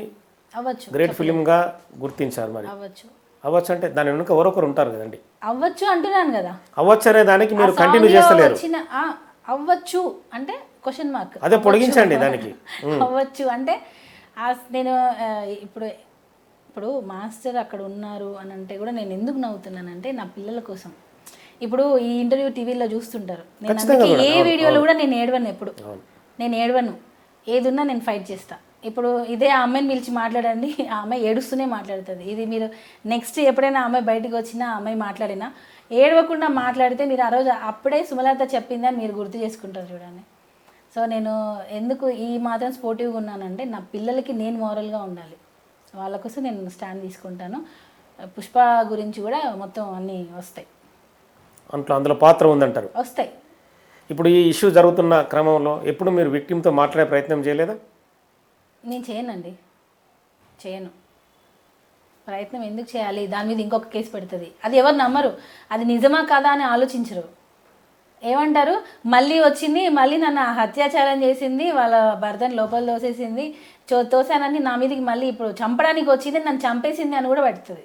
అవ్వచ్చు, గ్రేట్ ఫిలింగా గుర్తించారు. మరి అవ్వచ్చు అంటే దాని వెనుక ఎవరొకరు ఉంటారు కదండి. అవ్వచ్చు అంటున్నాను కదా. అవ్వచ్చు అనే దానికి మీరు కంటిన్యూ చేస్తలేరు. అవ్వచ్చు అంటే క్వశ్చన్ మార్క్. అదే పొడిగించండి దానికి. అవ్వచ్చు అంటే నేను ఇప్పుడు మాస్టర్ అక్కడ ఉన్నారు అని అంటే కూడా నేను ఎందుకు నవ్వుతున్నానంటే నా పిల్లల కోసం. ఇప్పుడు ఈ ఇంటర్వ్యూ టీవీలో చూస్తుంటారు, నేను అందుకే ఏ వీడియోలో కూడా నేను ఏడవను. ఎప్పుడు నేను ఏడవను, ఏదున్నా నేను ఫైట్ చేస్తా. ఇప్పుడు ఇదే ఆ అమ్మాయిని పిలిచి మాట్లాడండి, ఆ అమ్మాయి ఏడుస్తూనే మాట్లాడుతుంది. ఇది మీరు నెక్స్ట్ ఎప్పుడైనా ఆ అమ్మాయి బయటకు వచ్చినా, ఆ అమ్మాయి మాట్లాడినా ఏడవకుండా మాట్లాడితే మీరు ఆ రోజు అప్పుడే సుమలత చెప్పిందని మీరు గుర్తు చేసుకుంటారు చూడండి. సో నేను ఎందుకు ఈ మాత్రం స్పోర్టివ్గా ఉన్నానంటే నా పిల్లలకి నేను మోరల్గా ఉండాలి, వాళ్ళ కోసం నేను స్టాండ్ తీసుకుంటాను. పుష్ప గురించి కూడా మొత్తం అన్నీ వస్తాయి, అందులో పాత్ర ఉందంటారు. వస్తాయి. ఇప్పుడు ఈ ఇష్యూ జరుగుతున్న క్రమంలో ఎప్పుడు మీరు విక్టిమ్తో మాట్లాడే ప్రయత్నం చేయలేదా? నేను చేయనండి, చేయను. ప్రయత్నం ఎందుకు చేయాలి, దాని మీద ఇంకొక కేసు పెడుతుంది. అది ఎవరు నమ్మరు, అది నిజమా కాదా అని ఆలోచించరు. ఏమంటారు, మళ్ళీ వచ్చింది, మళ్ళీ నన్ను అత్యాచారం చేసింది, వాళ్ళ భర్తను లోపల తోసేసింది, తోసానని నా మీదకి మళ్ళీ ఇప్పుడు చంపడానికి వచ్చింది, నన్ను చంపేసింది అని కూడా పెడుతుంది.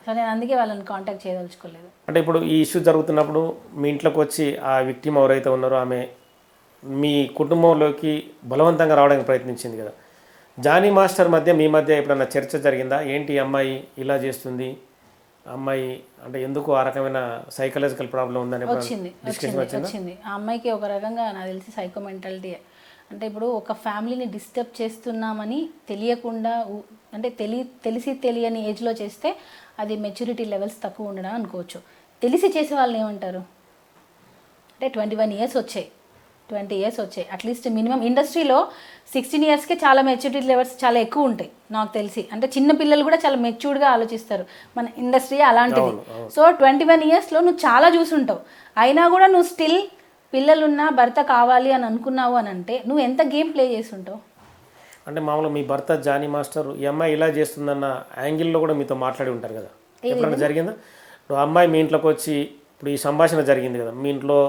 సో నేను అందుకే వాళ్ళని కాంటాక్ట్ చేయదలుచుకోలేదు. అంటే ఇప్పుడు ఈ ఇష్యూ జరుగుతున్నప్పుడు మీ ఇంట్లోకి వచ్చి ఆ విక్టిమ్ ఎవరైతే ఉన్నారో ఆమె మీ కుటుంబంలోకి బలవంతంగా రావడానికి ప్రయత్నించింది కదా, జానీ మాస్టర్ మధ్య మీ మధ్య ఎప్పుడన్నా చర్చ జరిగిందా? ఏంటి ఈ అమ్మాయి ఇలా చేస్తుంది, అమ్మాయి అంటే ఎందుకు ఆ రకమైన సైకలాజికల్ ప్రాబ్లం ఉందని వచ్చింది. ఆ అమ్మాయికి ఒక రకంగా నాకు తెలిసి సైకోమెంటాలిటీ. అంటే ఇప్పుడు ఒక ఫ్యామిలీని డిస్టర్బ్ చేస్తున్నామని తెలియకుండా అంటే తెలిసి తెలియని ఏజ్లో చేస్తే అది మెచ్యూరిటీ లెవెల్స్ తక్కువ ఉండడం అనుకోవచ్చు. తెలిసి చేసే వాళ్ళని ఏమంటారు అంటే 21 years వచ్చాయి, 20 years వచ్చాయి. అట్లీస్ట్ మినిమం ఇండస్ట్రీలో 16 yearsకే చాలా మెచ్యూరిటీ లెవెల్స్ చాలా ఎక్కువ ఉంటాయి నాకు తెలిసి. అంటే చిన్న పిల్లలు కూడా చాలా మెచ్యూర్డ్గా ఆలోచిస్తారు, మన ఇండస్ట్రీ అలాంటిది. సో 21 yearsలో నువ్వు చాలా చూసుంటావు, అయినా కూడా నువ్వు స్టిల్ పిల్లలున్నా భర్త కావాలి అని అనుకున్నావు అని అంటే నువ్వు ఎంత గేమ్ ప్లే చేసి ఉంటావు. అంటే మామూలుగా మీ భర్త జానీ మాస్టర్ ఈ అమ్మాయి ఇలా చేస్తుందన్న యాంగిల్లో కూడా మీతో మాట్లాడి ఉంటారు కదా, ఎప్పుడైనా జరిగిందా? ఇప్పుడు అమ్మాయి మీ ఇంట్లోకి వచ్చి ఇప్పుడు ఈ సంభాషణ జరిగింది కదా, మీ ఇంట్లో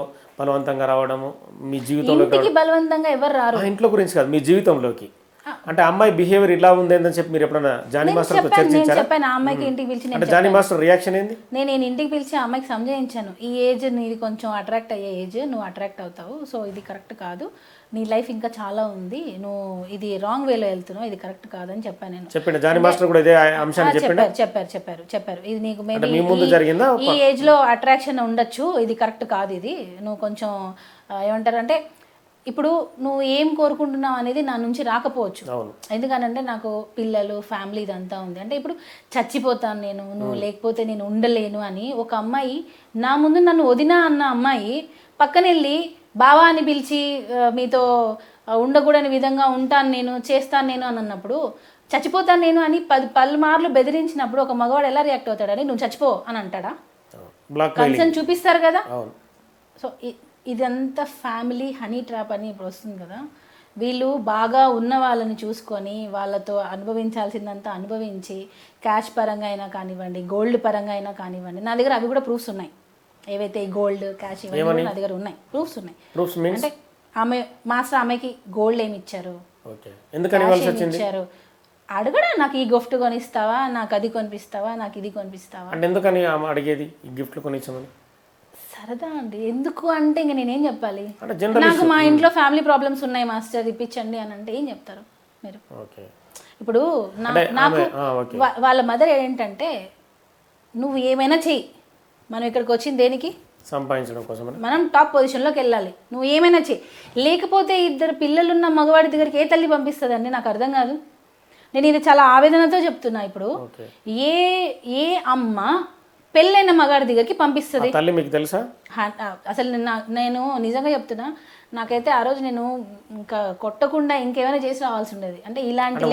బలవంతంగా రావడము, మీ జీవితంలోకి బలవంతంగా ఎవరు రారు, ఇంట్లో గురించి కాదు మీ జీవితంలోకి, అంటే అమ్మాయి బిహేవియర్ ఇలా ఉంది అని చెప్పి మీరు ఎప్పుడైనా జానీ మాస్టర్తో చర్చించారా? చెప్పాను ఆ అమ్మాయికి ఇంటికి పిలిచి, అంటే జానీ మాస్టర్ రియాక్షన్ ఏంది? నేను ఇంటికి పిలిచి ఆ అమ్మాయికి సంజయించాను, ఈ ఏజ్ నీది కొంచెం అట్రాక్ట్ అయ్యే ఏజ్, నువ్వు అట్రాక్ట్ అవుతావు, సో ఇది కరెక్ట్ కాదు, నీ లైఫ్ ఇంకా చాలా ఉంది, నువ్వు ఇది రాంగ్ వేలో వెళ్తున్నావు, ఇది కరెక్ట్ కాదని చెప్పాను నేను. చెప్పండి జానీ మాస్టర్ కూడా ఇదే అంశాన్ని చెప్పారు ఇది నీకు మేబీ ఈ ఏజ్ లో అట్రాక్షన్ ఉండొచ్చు, ఇది కరెక్ట్ కాదు, ఇది నువ్వు కొంచెం ఏమంటారు అంటే ఇప్పుడు నువ్వు ఏం కోరుకుంటున్నావు అనేది నా నుంచి రాకపోవచ్చు, ఎందుకనంటే నాకు పిల్లలు ఫ్యామిలీ ఇదంతా ఉంది. అంటే ఇప్పుడు చచ్చిపోతాను నేను, నువ్వు లేకపోతే నేను ఉండలేను అని ఒక అమ్మాయి నా ముందు నన్ను వదినా అన్న అమ్మాయి పక్కన వెళ్ళి బావా అని పిలిచి మీతో ఉండకూడని విధంగా ఉంటాను నేను, చేస్తాను నేను అని అన్నప్పుడు, చచ్చిపోతాను నేను అని 10 మార్లు బెదిరించినప్పుడు ఒక మగవాడు ఎలా రియాక్ట్ అవుతాడని, నువ్వు చచ్చిపో అని అంటాడా? కన్సర్న్ చూపిస్తారు కదా. సో ఇదంతా ఫ్యామిలీ హనీ ట్రాప్ అని ఇప్పుడు వస్తుంది కదా, వీళ్ళు బాగా ఉన్న వాళ్ళని చూసుకొని వాళ్ళతో అనుభవించాల్సిందంతా అనుభవించి క్యాష్ పరంగా అయినా కానివ్వండి, గోల్డ్ పరంగా అయినా కానివ్వండి, నా దగ్గర అవి కూడా ప్రూఫ్స్ ఉన్నాయి, ఏవైతే గోల్డ్ క్యాష్ ఇవన్నీ నా దగ్గర ఉన్నాయి, ప్రూఫ్స్ ఉన్నాయి. అంటే ఆమె మాస్టర్ ఆమెకి గోల్డ్ ఏమి ఇచ్చారు, ఇచ్చారు అడగడా, నాకు ఈ గిఫ్ట్ కొనిస్తావా, నాకు అది కొనిపిస్తావా, నాకు ఇది కొనిపిస్తావా అంటే ఎందుకని అడిగేది గిఫ్ట్లు కొనిచ్చామని? సరదా అండి. ఎందుకు అంటే ఇంక నేనేం చెప్పాలి, నాకు మా ఇంట్లో ఫ్యామిలీ ప్రాబ్లమ్స్ ఉన్నాయి మాస్టర్ ఇప్పించండి అని అంటే ఏం చెప్తారు మీరు? ఇప్పుడు నాకు వాళ్ళ మదర్ ఏంటంటే నువ్వు ఏమైనా చెయ్యి, మనం ఇక్కడికి వచ్చింది దేనికి, సంపాదించడం కోసం, మనం టాప్ పొజిషన్లోకి వెళ్ళాలి, నువ్వు ఏమైనా చెయ్యి, లేకపోతే 2 పిల్లలున్న మగవాడి దగ్గరికి ఏ తల్లి పంపిస్తుందండి? నాకు అర్థం కాదు. నేను ఇది చాలా ఆవేదనతో చెప్తున్నా. ఇప్పుడు ఏ అమ్మ పెళ్ళైన మగాడి దగ్గరికి పంపిస్తుంది? తల్లి మీకు తెలుసా? అసలు నేను నిజంగా చెప్తున్నా, నాకైతే ఆ రోజు నేను ఇంకా కొట్టకుండా ఇంకేమైనా చేసి రావాల్సి ఉండేది. అంటే ఇలాంటి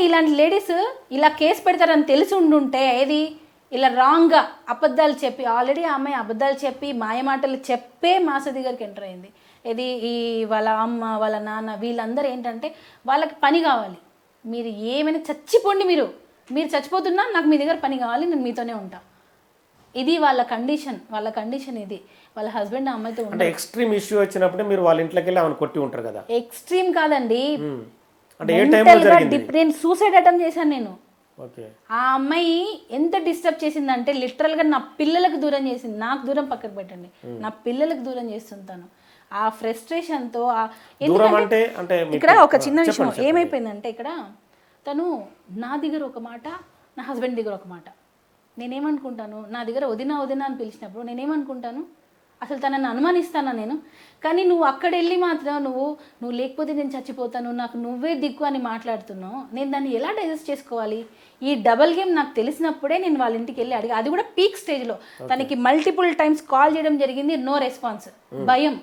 ఇలాంటి లేడీస్ ఇలా కేసు పెడతారని తెలిసి ఉండుంటే ఏది ఇలా రాంగ్గా అబద్ధాలు చెప్పి, ఆల్రెడీ ఆ అమ్మాయి అబద్ధాలు చెప్పి మాయమాటలు చెప్పే మాస్టర్ దగ్గరికి ఎంటర్ అయింది. ఇది ఈ వాళ్ళ అమ్మ వాళ్ళ నాన్న వీళ్ళందరూ ఏంటంటే వాళ్ళకి పని కావాలి, మీరు ఏమైనా చచ్చిపోండి, మీరు చచ్చిపోతున్నా నాకు మీ దగ్గర పని కావాలి, నేను మీతోనే ఉంటా, ఇది వాళ్ళ కండిషన్ ఇది. వాళ్ళ హస్బెండ్ అమ్మాయితో అంటే ఎక్స్ట్రీమ్ ఇష్యూ వచ్చినప్పుడు మీరు వాళ్ళ ఇంట్లోకి వెళ్ళి ఆమెను కొట్టి ఉంటారు కదా? ఎక్స్ట్రీమ్ కాదండి, అంటే ఏ టైంలో జరిగింది? నేను సూసైడ్ అటెంప్ట్ చేశాను నేను. ఆ అమ్మాయి ఎంత డిస్టర్బ్ చేసిందంటే లిటరల్గా నా పిల్లలకు దూరం చేసింది, నాకు దూరం పక్కకు పెట్టండి, నా పిల్లలకు దూరం చేస్తుంటాను. ఆ ఫ్రస్ట్రేషన్తో ఇక్కడ ఒక చిన్న విషయం ఏమైపోయిందంటే, ఇక్కడ తను నా దగ్గర ఒక మాట, నా హస్బెండ్ దగ్గర ఒక మాట. నేనేమనుకుంటాను, నా దగ్గర వదినా అని పిలిచినప్పుడు నేనేమనుకుంటాను, అసలు తనని అనుమానిస్తానా నేను? కానీ నువ్వు అక్కడ వెళ్ళి మాత్రం నువ్వు లేకపోతే నేను చచ్చిపోతాను, నాకు నువ్వే దిక్కు అని మాట్లాడుతున్నావు. నేను దాన్ని ఎలా డైజెస్ట్ చేసుకోవాలి? ఈ డబల్ గేమ్ నాకు తెలిసినప్పుడే నేను వాళ్ళ ఇంటికి వెళ్ళి అడిగా, అది కూడా పీక్ స్టేజ్లో. తనకి మల్టిపుల్ టైమ్స్ కాల్ చేయడం జరిగింది, నో రెస్పాన్స్, భయం.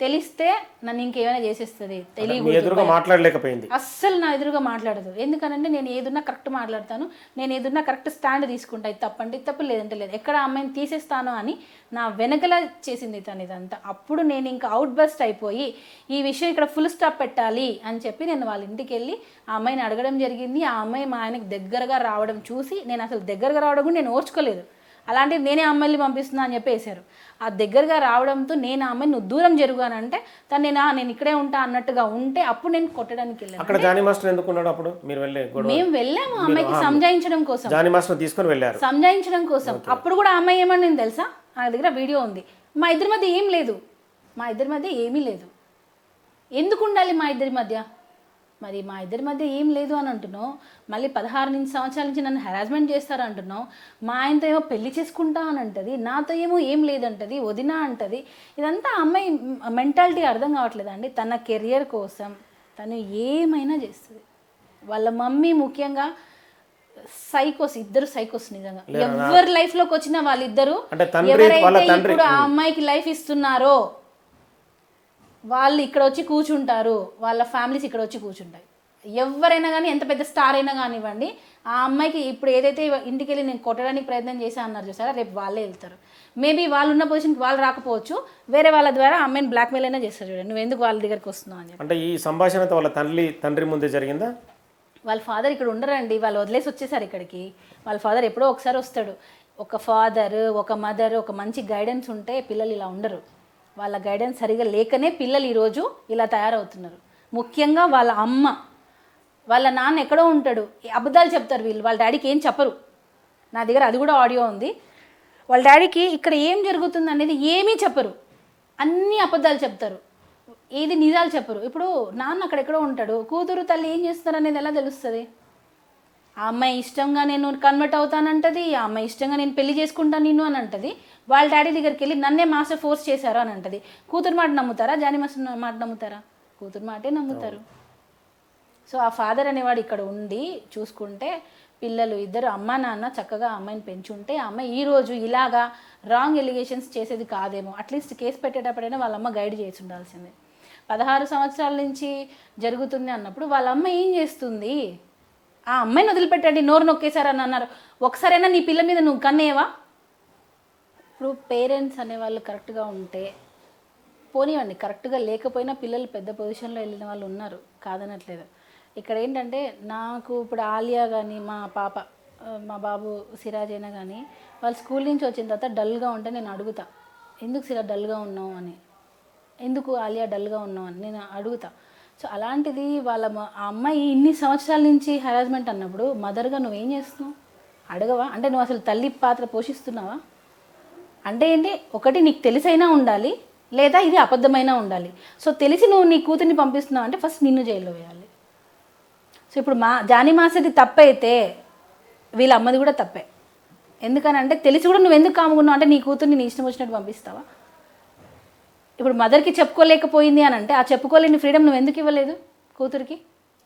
తెలిస్తే నన్ను ఇంకేమైనా చేసేస్తుంది, మీ ఎదురుగా మాట్లాడలేకపోయింది. అస్సలు నా ఎదురుగా మాట్లాడదు. ఎందుకనంటే నేను ఏదున్నా కరెక్ట్ మాట్లాడతాను, నేను ఏదున్నా కరెక్ట్ స్టాండ్ తీసుకుంటా. ఇది తప్పంటే ఇది తప్పు, లేదంటే లేదు. ఎక్కడ అమ్మాయిని తీసేస్తాను అని నా వెనకలా చేసింది తను ఇదంతా. అప్పుడు నేను ఇంకా అవుట్ బస్ట్ అయిపోయి ఈ విషయం ఇక్కడ ఫుల్ స్టాప్ పెట్టాలి అని చెప్పి నేను వాళ్ళ ఇంటికి వెళ్ళి ఆ అమ్మాయిని అడగడం జరిగింది. ఆ అమ్మాయి మా ఆయనకు దగ్గరగా రావడం చూసి నేను అసలు దగ్గరగా రావడం కూడా నేను ఓర్చుకోలేదు. అలాంటిది నేనే అమ్మాయిని పంపిస్తున్నా అని చెప్పి వేశారు. ఆ దగ్గరగా రావడంతో నేను ఆ అమ్మాయిని నువ్వు దూరం జరుగుగానంటే తను నేను ఇక్కడే ఉంటా అన్నట్టుగా ఉంటే అప్పుడు నేను కొట్టడానికి వెళ్ళాను. అక్కడ జానీ మాస్టర్ ఎందుకు ఉన్నాడు అప్పుడు? మీరు మేము వెళ్ళాము అమ్మాయికి సంజాయించడం కోసం, జానీ మాస్టర్ తీసుకొని వెళ్ళారు సంజాయించడం కోసం. అప్పుడు కూడా అమ్మాయి ఏమని నేను తెలుసా, నా దగ్గర వీడియో ఉంది. మా ఇద్దరి మధ్య ఏం లేదు, మా ఇద్దరి మధ్య ఏమీ లేదు. ఎందుకు ఉండాలి మా ఇద్దరి మధ్య? మరి మా ఇద్దరి మధ్య ఏం లేదు అని అంటున్నావు. మళ్ళీ 16 సంవత్సరాల నుంచి నన్ను హెరాస్మెంట్ చేస్తారు అంటున్నావు. మా ఆయనతో ఏమో పెళ్లి చేసుకుంటా అని అంటది, నాతో ఏమో ఏం లేదంటది, వదినా అంటది. ఇదంతా అమ్మాయి మెంటాలిటీ అర్థం కావట్లేదు అండి. తన కెరియర్ కోసం తను ఏమైనా చేస్తుంది. వాళ్ళ మమ్మీ ముఖ్యంగా సైకోస్, ఇద్దరు సైకోస్ నిజంగా. ఎవరి లైఫ్లోకి వచ్చిన వాళ్ళిద్దరు ఎవరైతే ఇప్పుడు ఆ అమ్మాయికి లైఫ్ ఇస్తున్నారో వాళ్ళు ఇక్కడ వచ్చి కూర్చుంటారు, వాళ్ళ ఫ్యామిలీస్ ఇక్కడ వచ్చి కూర్చుంటాయి. ఎవరైనా కానీ, ఎంత పెద్ద స్టార్ అయినా కానివ్వండి, ఆ అమ్మాయికి ఇప్పుడు ఏదైతే ఇంటికి వెళ్ళి నేను కొట్టడానికి ప్రయత్నం చేశా అన్నారు చూసారా, రేపు వాళ్ళే వెళ్తారు. మేబీ వాళ్ళు ఉన్న పొజిషన్కి వాళ్ళు రాకపోవచ్చు, వేరే వాళ్ళ ద్వారా అమ్మాయిని బ్లాక్మెయిల్ అయినా చేస్తారు. చూడండి, నువ్వు ఎందుకు వాళ్ళ దగ్గరికి వస్తున్నావు అని చెప్పి. అంటే ఈ సంభాషణ వాళ్ళ తండ్రి ముందే జరిగిందా? వాళ్ళ ఫాదర్ ఇక్కడ ఉండరండి, వాళ్ళు వదిలేసి వచ్చేసారు ఇక్కడికి. వాళ్ళ ఫాదర్ ఎప్పుడో ఒకసారి వస్తాడు. ఒక ఫాదర్, ఒక మదర్, ఒక మంచి గైడెన్స్ ఉంటే పిల్లలు ఇలా ఉండరు. వాళ్ళ గైడెన్స్ సరిగా లేకనే పిల్లలు ఈరోజు ఇలా తయారవుతున్నారు. ముఖ్యంగా వాళ్ళ అమ్మ, వాళ్ళ నాన్న ఎక్కడో ఉంటాడు, అబద్ధాలు చెప్తారు వీళ్ళు. వాళ్ళ డాడీకి ఏం చెప్పరు. నా దగ్గర అది కూడా ఆడియో ఉంది. వాళ్ళ డాడీకి ఇక్కడ ఏం జరుగుతుంది అనేది ఏమీ చెప్పరు, అన్నీ అబద్ధాలు చెప్తారు, ఏది నిజాలు చెప్పరు. ఇప్పుడు నాన్న అక్కడెక్కడో ఉంటాడు, కూతురు తల్లి ఏం చేస్తారు అనేది ఎలా తెలుస్తుంది? ఆ అమ్మాయి ఇష్టంగా నేను కన్వర్ట్ అవుతానంటది, ఆ అమ్మాయి ఇష్టంగా నేను పెళ్లి చేసుకుంటాను నిన్ను అని అంటది. వాళ్ళ డాడీ దగ్గరికి వెళ్ళి నన్నే మాస్టర్ ఫోర్స్ చేశారు అని అంటది. కూతురు మాట నమ్ముతారా? జానీ మాస్టర్ మాట నమ్ముతారా? కూతురు మాటే నమ్ముతారు. సో ఆ ఫాదర్ అనేవాడు ఇక్కడ ఉండి చూసుకుంటే పిల్లలు ఇద్దరు అమ్మ నాన్న చక్కగా అమ్మాయిని పెంచుంటే ఆ అమ్మాయి ఈరోజు ఇలాగా రాంగ్ ఎలిగేషన్స్ చేసేది కాదేమో. అట్లీస్ట్ కేసు పెట్టేటప్పుడైనా వాళ్ళ అమ్మ గైడ్ చేసి ఉండాల్సిందే. 16 సంవత్సరాల నుంచి జరుగుతుంది అన్నప్పుడు వాళ్ళ అమ్మ ఏం చేస్తుంది? ఆ అమ్మాయిని వదిలిపెట్టండి, నోరు నొక్కేశారని అన్నారు. ఒకసారైనా నీ పిల్ల మీద నువ్వు కన్నేవా? ఇప్పుడు పేరెంట్స్ అనేవాళ్ళు కరెక్ట్గా ఉంటే పోనీవండి, కరెక్ట్గా లేకపోయినా పిల్లలు పెద్ద పొజిషన్లో వెళ్ళిన వాళ్ళు ఉన్నారు, కాదనట్లేదు. ఇక్కడ ఏంటంటే నాకు ఇప్పుడు ఆలియా కానీ మా పాప, మా బాబు సిరాజ్ అయినా కానీ వాళ్ళు స్కూల్ నుంచి వచ్చిన తర్వాత డల్గా ఉంటే నేను అడుగుతా, ఎందుకు సిరా డల్గా ఉన్నావు అని, ఎందుకు ఆలియా డల్గా ఉన్నావు అని నేను అడుగుతా. సో అలాంటిది వాళ్ళ ఆ అమ్మాయి ఇన్ని సంవత్సరాల నుంచి హెరాస్మెంట్ అన్నప్పుడు మదర్గా నువ్వేం చేస్తున్నావు? అడగవా? అంటే నువ్వు అసలు తల్లి పాత్ర పోషిస్తున్నావా? అంటే ఏంటి, ఒకటి నీకు తెలిసైనా ఉండాలి, లేదా ఇది అబద్ధమైనా ఉండాలి. సో తెలిసి నువ్వు నీ కూతుర్ని పంపిస్తున్నావు అంటే ఫస్ట్ నిన్ను జైల్లో వేయాలి. సో ఇప్పుడు జానీ మాస్టర్ది తప్పైతే వీళ్ళ అమ్మది కూడా తప్పే. ఎందుకనంటే తెలిసి కూడా నువ్వు ఎందుకు కాముకున్నావు అంటే నీ కూతుర్ని నీ ఇష్టం వచ్చినట్టు పంపిస్తావా? ఇప్పుడు మదర్కి చెప్పుకోలేకపోయింది అని అంటే ఆ చెప్పుకోలేని ఫ్రీడమ్ నువ్వు ఎందుకు ఇవ్వలేదు కూతురికి?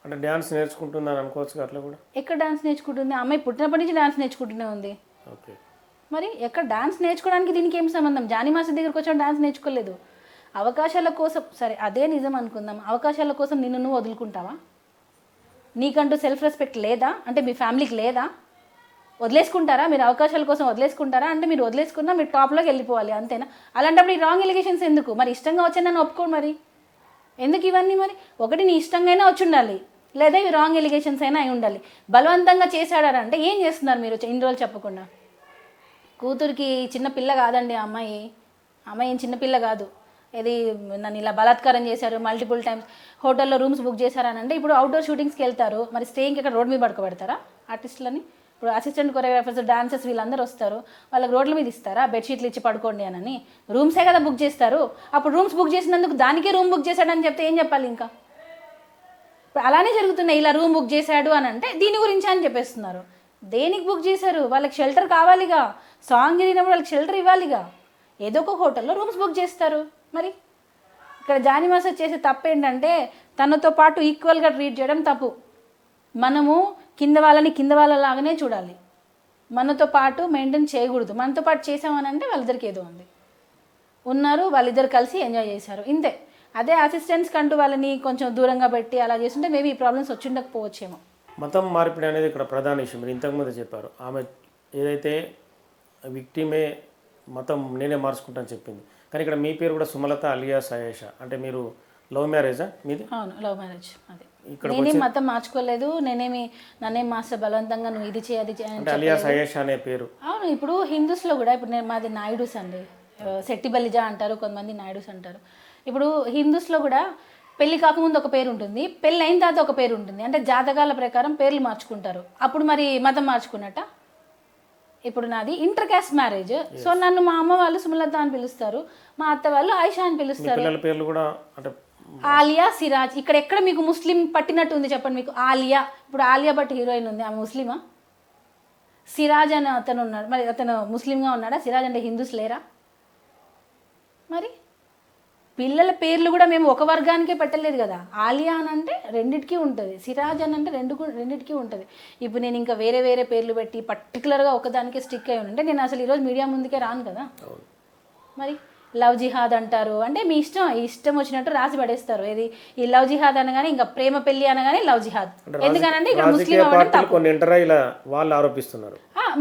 అంటే డ్యాన్స్ నేర్చుకుంటున్నాను అనుకోవచ్చు అట్లా కూడా. ఎక్కడ డ్యాన్స్ నేర్చుకుంటుంది? అమ్మాయి పుట్టినప్పటి నుంచి డ్యాన్స్ నేర్చుకుంటూనే ఉంది. ఓకే, మరి ఎక్కడ డ్యాన్స్ నేర్చుకోవడానికి దీనికి ఏం సంబంధం? జానీ మాస్టర్ దగ్గరికి వచ్చాడు, డ్యాన్స్ నేర్చుకోలేదు. అవకాశాల కోసం, సరే అదే నిజం అనుకుందాం, అవకాశాల కోసం నిన్ను నువ్వు వదులుకుంటావా? నీకంటూ సెల్ఫ్ రెస్పెక్ట్ లేదా? అంటే మీ ఫ్యామిలీకి లేదా? వదిలేసుకుంటారా మీరు? అవకాశాల కోసం వదిలేసుకుంటారా? అంటే మీరు వదిలేసుకున్నా మీరు టాప్లోకి వెళ్ళిపోవాలి, అంతేనా? అలాంటప్పుడు ఈ రాంగ్ ఎలిగేషన్స్ ఎందుకు? మరి ఇష్టంగా వచ్చాను నన్ను ఒప్పుకోండి, మరి ఎందుకు ఇవన్నీ? మరి ఒకటి నీ ఇష్టంగా వచ్చి ఉండాలి, లేదా ఇవి రాంగ్ ఎలిగేషన్స్ అయినా అయి ఉండాలి. బలవంతంగా చేశాడారంటే ఏం చేస్తున్నారు మీరు ఇన్ని రోజులు చెప్పకుండా? కూతురికి చిన్న పిల్ల కాదండి ఆ అమ్మాయి, అమ్మాయి ఏం చిన్నపిల్ల కాదు. ఇది నన్ను ఇలా బలాత్కారం చేశారు, మల్టిపుల్ టైమ్స్ హోటల్లో రూమ్స్ బుక్ చేశారని అంటే ఇప్పుడు అవుట్డోర్ షూటింగ్స్కి వెళ్తారు, మరి స్టేయింగ్కి ఇక్కడ రోడ్ మీద పడుకోబెడతారా ఆర్టిస్టులని? ఇప్పుడు అసిస్టెంట్ కొరియోగ్రాఫర్స్, డాన్సర్స్ వీళ్ళందరూ వస్తారు, వాళ్ళకి రోడ్ల మీద ఇస్తారా బెడ్షీట్లు ఇచ్చి పడుకోండి అని? రూమ్సే కదా బుక్ చేస్తారు. అప్పుడు రూమ్స్ బుక్ చేసినందుకు దానికే రూమ్ బుక్ చేశాడని చెప్తే ఏం చెప్పాలి? ఇంకా ఇప్పుడు అలానే జరుగుతున్నాయి. ఇలా రూమ్ బుక్ చేశాడు అని అంటే దీని గురించి అని చెప్పేస్తున్నారు. దేనికి బుక్ చేశారు? వాళ్ళకి షెల్టర్ కావాలిగా, సాంగ్ జరిగినప్పుడు వాళ్ళకి షెల్టర్ ఇవ్వాలిగా. ఏదో ఒక హోటల్లో రూమ్స్ బుక్ చేస్తారు. మరి ఇక్కడ జానీ మాస్టర్ చేసే తప్పు ఏంటంటే తనతో పాటు ఈక్వల్గా ట్రీట్ చేయడం తప్పు. మనము కింద వాళ్ళని కింద వాళ్ళలాగానే చూడాలి, మనతో పాటు మెయింటైన్ చేయకూడదు. మనతో పాటు చేసామని అంటే వాళ్ళిద్దరికి ఏదో ఉంది. ఉన్నారు, వాళ్ళిద్దరు కలిసి ఎంజాయ్ చేశారు, ఇంతే. అదే అసిస్టెంట్స్ కంటూ వాళ్ళని కొంచెం దూరంగా పెట్టి అలా చేస్తుంటే మేబీ ఈ ప్రాబ్లమ్స్ వచ్చి ఉండకపోవచ్చేమో. మతం మార్పిడి అనేది ఇక్కడ ప్రధాన విషయం. మీరు ఇంతకుముందు చెప్పారు, ఆమె ఏదైతే విక్టిమే మతం నేనే మార్చుకుంటాను చెప్పింది, కానీ ఇక్కడ మీ పేరు కూడా సుమలత అలియాస్ ఆయేషా, అంటే మీరు లవ్ మ్యారేజా మీది? అవును, లవ్ మ్యారేజ్. అదే, నేనేం మతం మార్చుకోలేదు, నన్నేం మాస్టర్ బలవంతంగా నువ్వు ఇది చేయి అది చేయి అని అంటే అలియాస్ ఆయేషా అనే పేరు. అవును, ఇప్పుడు హిందూస్లో కూడా ఇప్పుడు మాది నాయుడుస్ అండి, శెట్టి బలిజా అంటారు, కొంతమంది నాయుడుస్ అంటారు. ఇప్పుడు హిందూస్లో కూడా పెళ్లి కాకముందు ఒక పేరు ఉంటుంది, పెళ్ళి అయిన తర్వాత ఒక పేరు ఉంటుంది. అంటే జాతకాల ప్రకారం పేర్లు మార్చుకుంటారు. అప్పుడు మరి మతం మార్చుకున్నట్ట? ఇప్పుడు నాది ఇంటర్ క్యాస్ట్ మ్యారేజ్, సో నన్ను మా అమ్మ వాళ్ళు సుమలత అని పిలుస్తారు, మా అత్త వాళ్ళు ఆయిషా అని పిలుస్తారు. పిల్లల పేర్లు కూడా అంటే ఆలియా, సిరాజ్. ఇక్కడ ఎక్కడ మీకు ముస్లిం పట్టినట్టు ఉంది చెప్పండి? మీకు ఆలియా, ఇప్పుడు ఆలియా భట్ హీరోయిన్ ఉంది, ఆమె ముస్లిమా? సిరాజ్ అని అతను ఉన్నాడు, మరి అతను ముస్లింగా ఉన్నాడా? సిరాజ్ అంటే హిందూస్ లేరా? మరి పిల్లల పేర్లు కూడా మేము ఒక వర్గానికే పెట్టలేదు కదా. ఆలియా అని అంటే రెండిటికి ఉంటుంది, సిరాజ్ అని అంటే రెండిటికి ఉంటుంది. ఇప్పుడు నేను ఇంకా వేరే వేరే పేర్లు పెట్టి పర్టికులర్గా ఒకదానికే స్టిక్ అయి ఉంటే నేను అసలు ఈరోజు మీడియా ముందుకే రాను కదా. మరి లవ్ జిహాద్ అంటారు, అంటే మీ ఇష్టం వచ్చినట్టు రాసి పడేస్తారు. ఏది ఈ లవ్ జిహాద్ అనగానే ఇంకా ప్రేమ పెళ్లి అనగానే లవ్ జిహాద్, ఎందుకనంటే ఇక్కడ ముస్లిం అవ్వడం తప్పు, వాళ్ళు ఆరోపిస్తున్నారు.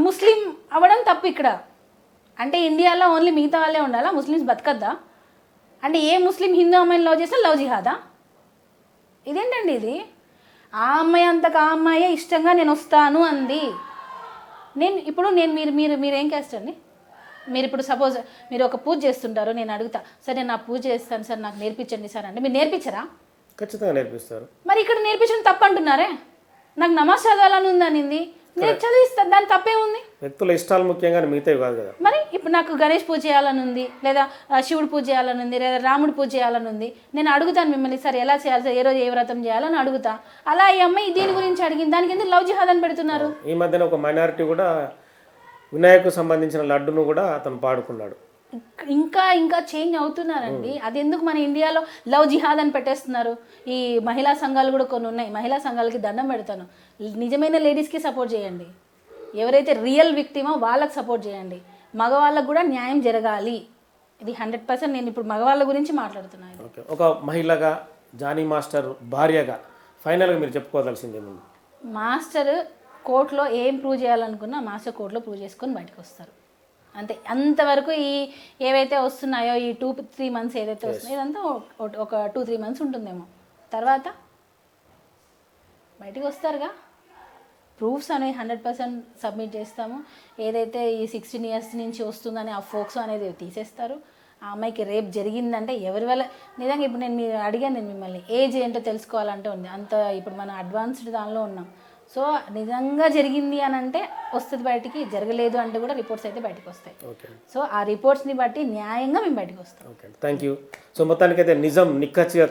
ముస్లిం అవ్వడం తప్పు ఇక్కడ. అంటే ఇండియాలో ఓన్లీ మిగతా వాళ్ళే ఉండాలా, ముస్లిమ్స్ బతకద్దా? అంటే ఏ ముస్లిం హిందూ అమ్మాయిని లవ్ చేస్తే లవ్ జిహాదా? ఇదేంటండి ఇది? ఆ అమ్మాయి అంతకు ఆ అమ్మాయే ఇష్టంగా నేను వస్తాను అంది. మీరు ఏం క్యాస్ట్ అండి? మీరు ఇప్పుడు సపోజ్ మీరు ఒక పూజ చేస్తుంటారు, నేను అడుగుతా, సరే నేను నా పూజ చేస్తాను సార్, నాకు నేర్పించండి సార్ అంటే మీరు నేర్పించరా? ఖచ్చితంగా నేర్పిస్తారు. మరి ఇక్కడ నేర్పించడం తప్పు అంటున్నారే. నాకు నమాజ్ చదవాలని ఉందనింది, నేను చదివిస్తాను, దాని తప్పే ఉంది. వ్యక్తుల ఇష్టాలు ముఖ్యంగా మిగతావి కాదు కదా. మరి ఇప్పుడు నాకు గణేష్ పూజ చేయాలని ఉంది, లేదా శివుడు పూజ చేయాలని ఉంది, లేదా రాముడు పూజ చేయాలని ఉంది, నేను అడుగుతాను మిమ్మల్ని, సార్ ఎలా చేయాలి సార్, ఏ రోజు ఏ వ్రతం చేయాలని అడుగుతా. అలా ఈ అమ్మాయి దీని గురించి అడిగింది, దానికి ఎందుకు లవ్ జిహాద్ అని పెడుతున్నారు? ఈ మధ్యన ఒక మైనారిటీ కూడా వినాయకు సంబంధించిన లడ్డును కూడా అతను పాడుకున్నాడు. ఇంకా చేంజ్ అవుతున్నారండి. అది ఎందుకు మన ఇండియాలో లవ్ జిహాద్ అని పెట్టేస్తున్నారు? ఈ మహిళా సంఘాలు కూడా కొన్ని ఉన్నాయి, మహిళా సంఘాలకి దండం పెడతాను. నిజమైన లేడీస్కి సపోర్ట్ చేయండి, ఎవరైతే రియల్ విక్టిమో వాళ్ళకి సపోర్ట్ చేయండి. మగవాళ్ళకు కూడా న్యాయం జరగాలి. ఇది 100% నేను ఇప్పుడు మగవాళ్ళ గురించి మాట్లాడుతున్నాను. ఓకే, ఒక మహిళగా జానీ మాస్టర్ భార్యగా ఫైనల్గా మీరు చెప్పుకోవాల్సింది ఏముంది? మాస్టర్ కోర్టులో ఏం ప్రూవ్ చేయాలనుకున్నా మాస్టర్ కోర్టులో ప్రూవ్ చేసుకొని బయటకు వస్తారు, అంతే. అంతవరకు ఏవైతే వస్తున్నాయో ఈ 2-3 మంత్స్ ఏదైతే వస్తున్నాయో ఇదంతా ఒక 2-3 మంత్స్ ఉంటుందేమో, తర్వాత బయటికి వస్తారుగా. ప్రూఫ్స్ అనేవి 100% సబ్మిట్ చేస్తాము. ఏదైతే ఈ 16 years నుంచి వస్తుందని ఆ ఫోక్స్ అనేది తీసేస్తారు. ఆ అమ్మాయికి రేప్ జరిగిందంటే ఎవరి వల్ల, నిజంగా ఇప్పుడు నేను అడిగాను మిమ్మల్ని, ఏజ్ ఏంటో తెలుసుకోవాలంటే ఉంది అంత. ఇప్పుడు మనం అడ్వాన్స్డ్ దానిలో ఉన్నాం. సో నిజంగా జరిగింది అని అంటే వస్తుంది బయటికి, జరగలేదు అంటే కూడా రిపోర్ట్స్ అయితే బయటకు వస్తాయి. సో ఆ రిపోర్ట్స్ని బట్టి న్యాయంగా మేము బయటకు వస్తాం. Okay, thank you. సో మొత్తానికైతే నిజం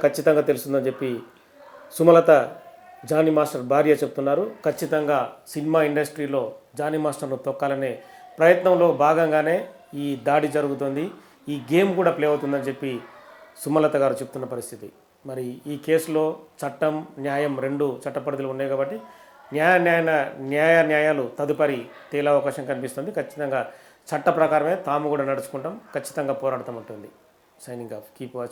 ఖచ్చితంగా తెలుస్తుందని చెప్పి సుమలత జానీ మాస్టర్ భార్య చెప్తున్నారు. ఖచ్చితంగా సినిమా ఇండస్ట్రీలో జానీ మాస్టర్ను తొక్కాలనే ప్రయత్నంలో భాగంగానే ఈ దాడి జరుగుతుంది, ఈ గేమ్ కూడా ప్లే అవుతుందని చెప్పి సుమలత గారు చెప్తున్న పరిస్థితి. మరి ఈ కేసులో చట్టం న్యాయం రెండు చట్టపరిధిలో ఉన్నాయి కాబట్టి న్యాయాలు తదుపరి తేలే అవకాశం కనిపిస్తుంది. ఖచ్చితంగా చట్ట ప్రకారమే తాము కూడా నడుచుకుంటాం, ఖచ్చితంగా పోరాడతాం ఉంటుంది. Signing off, keep watching.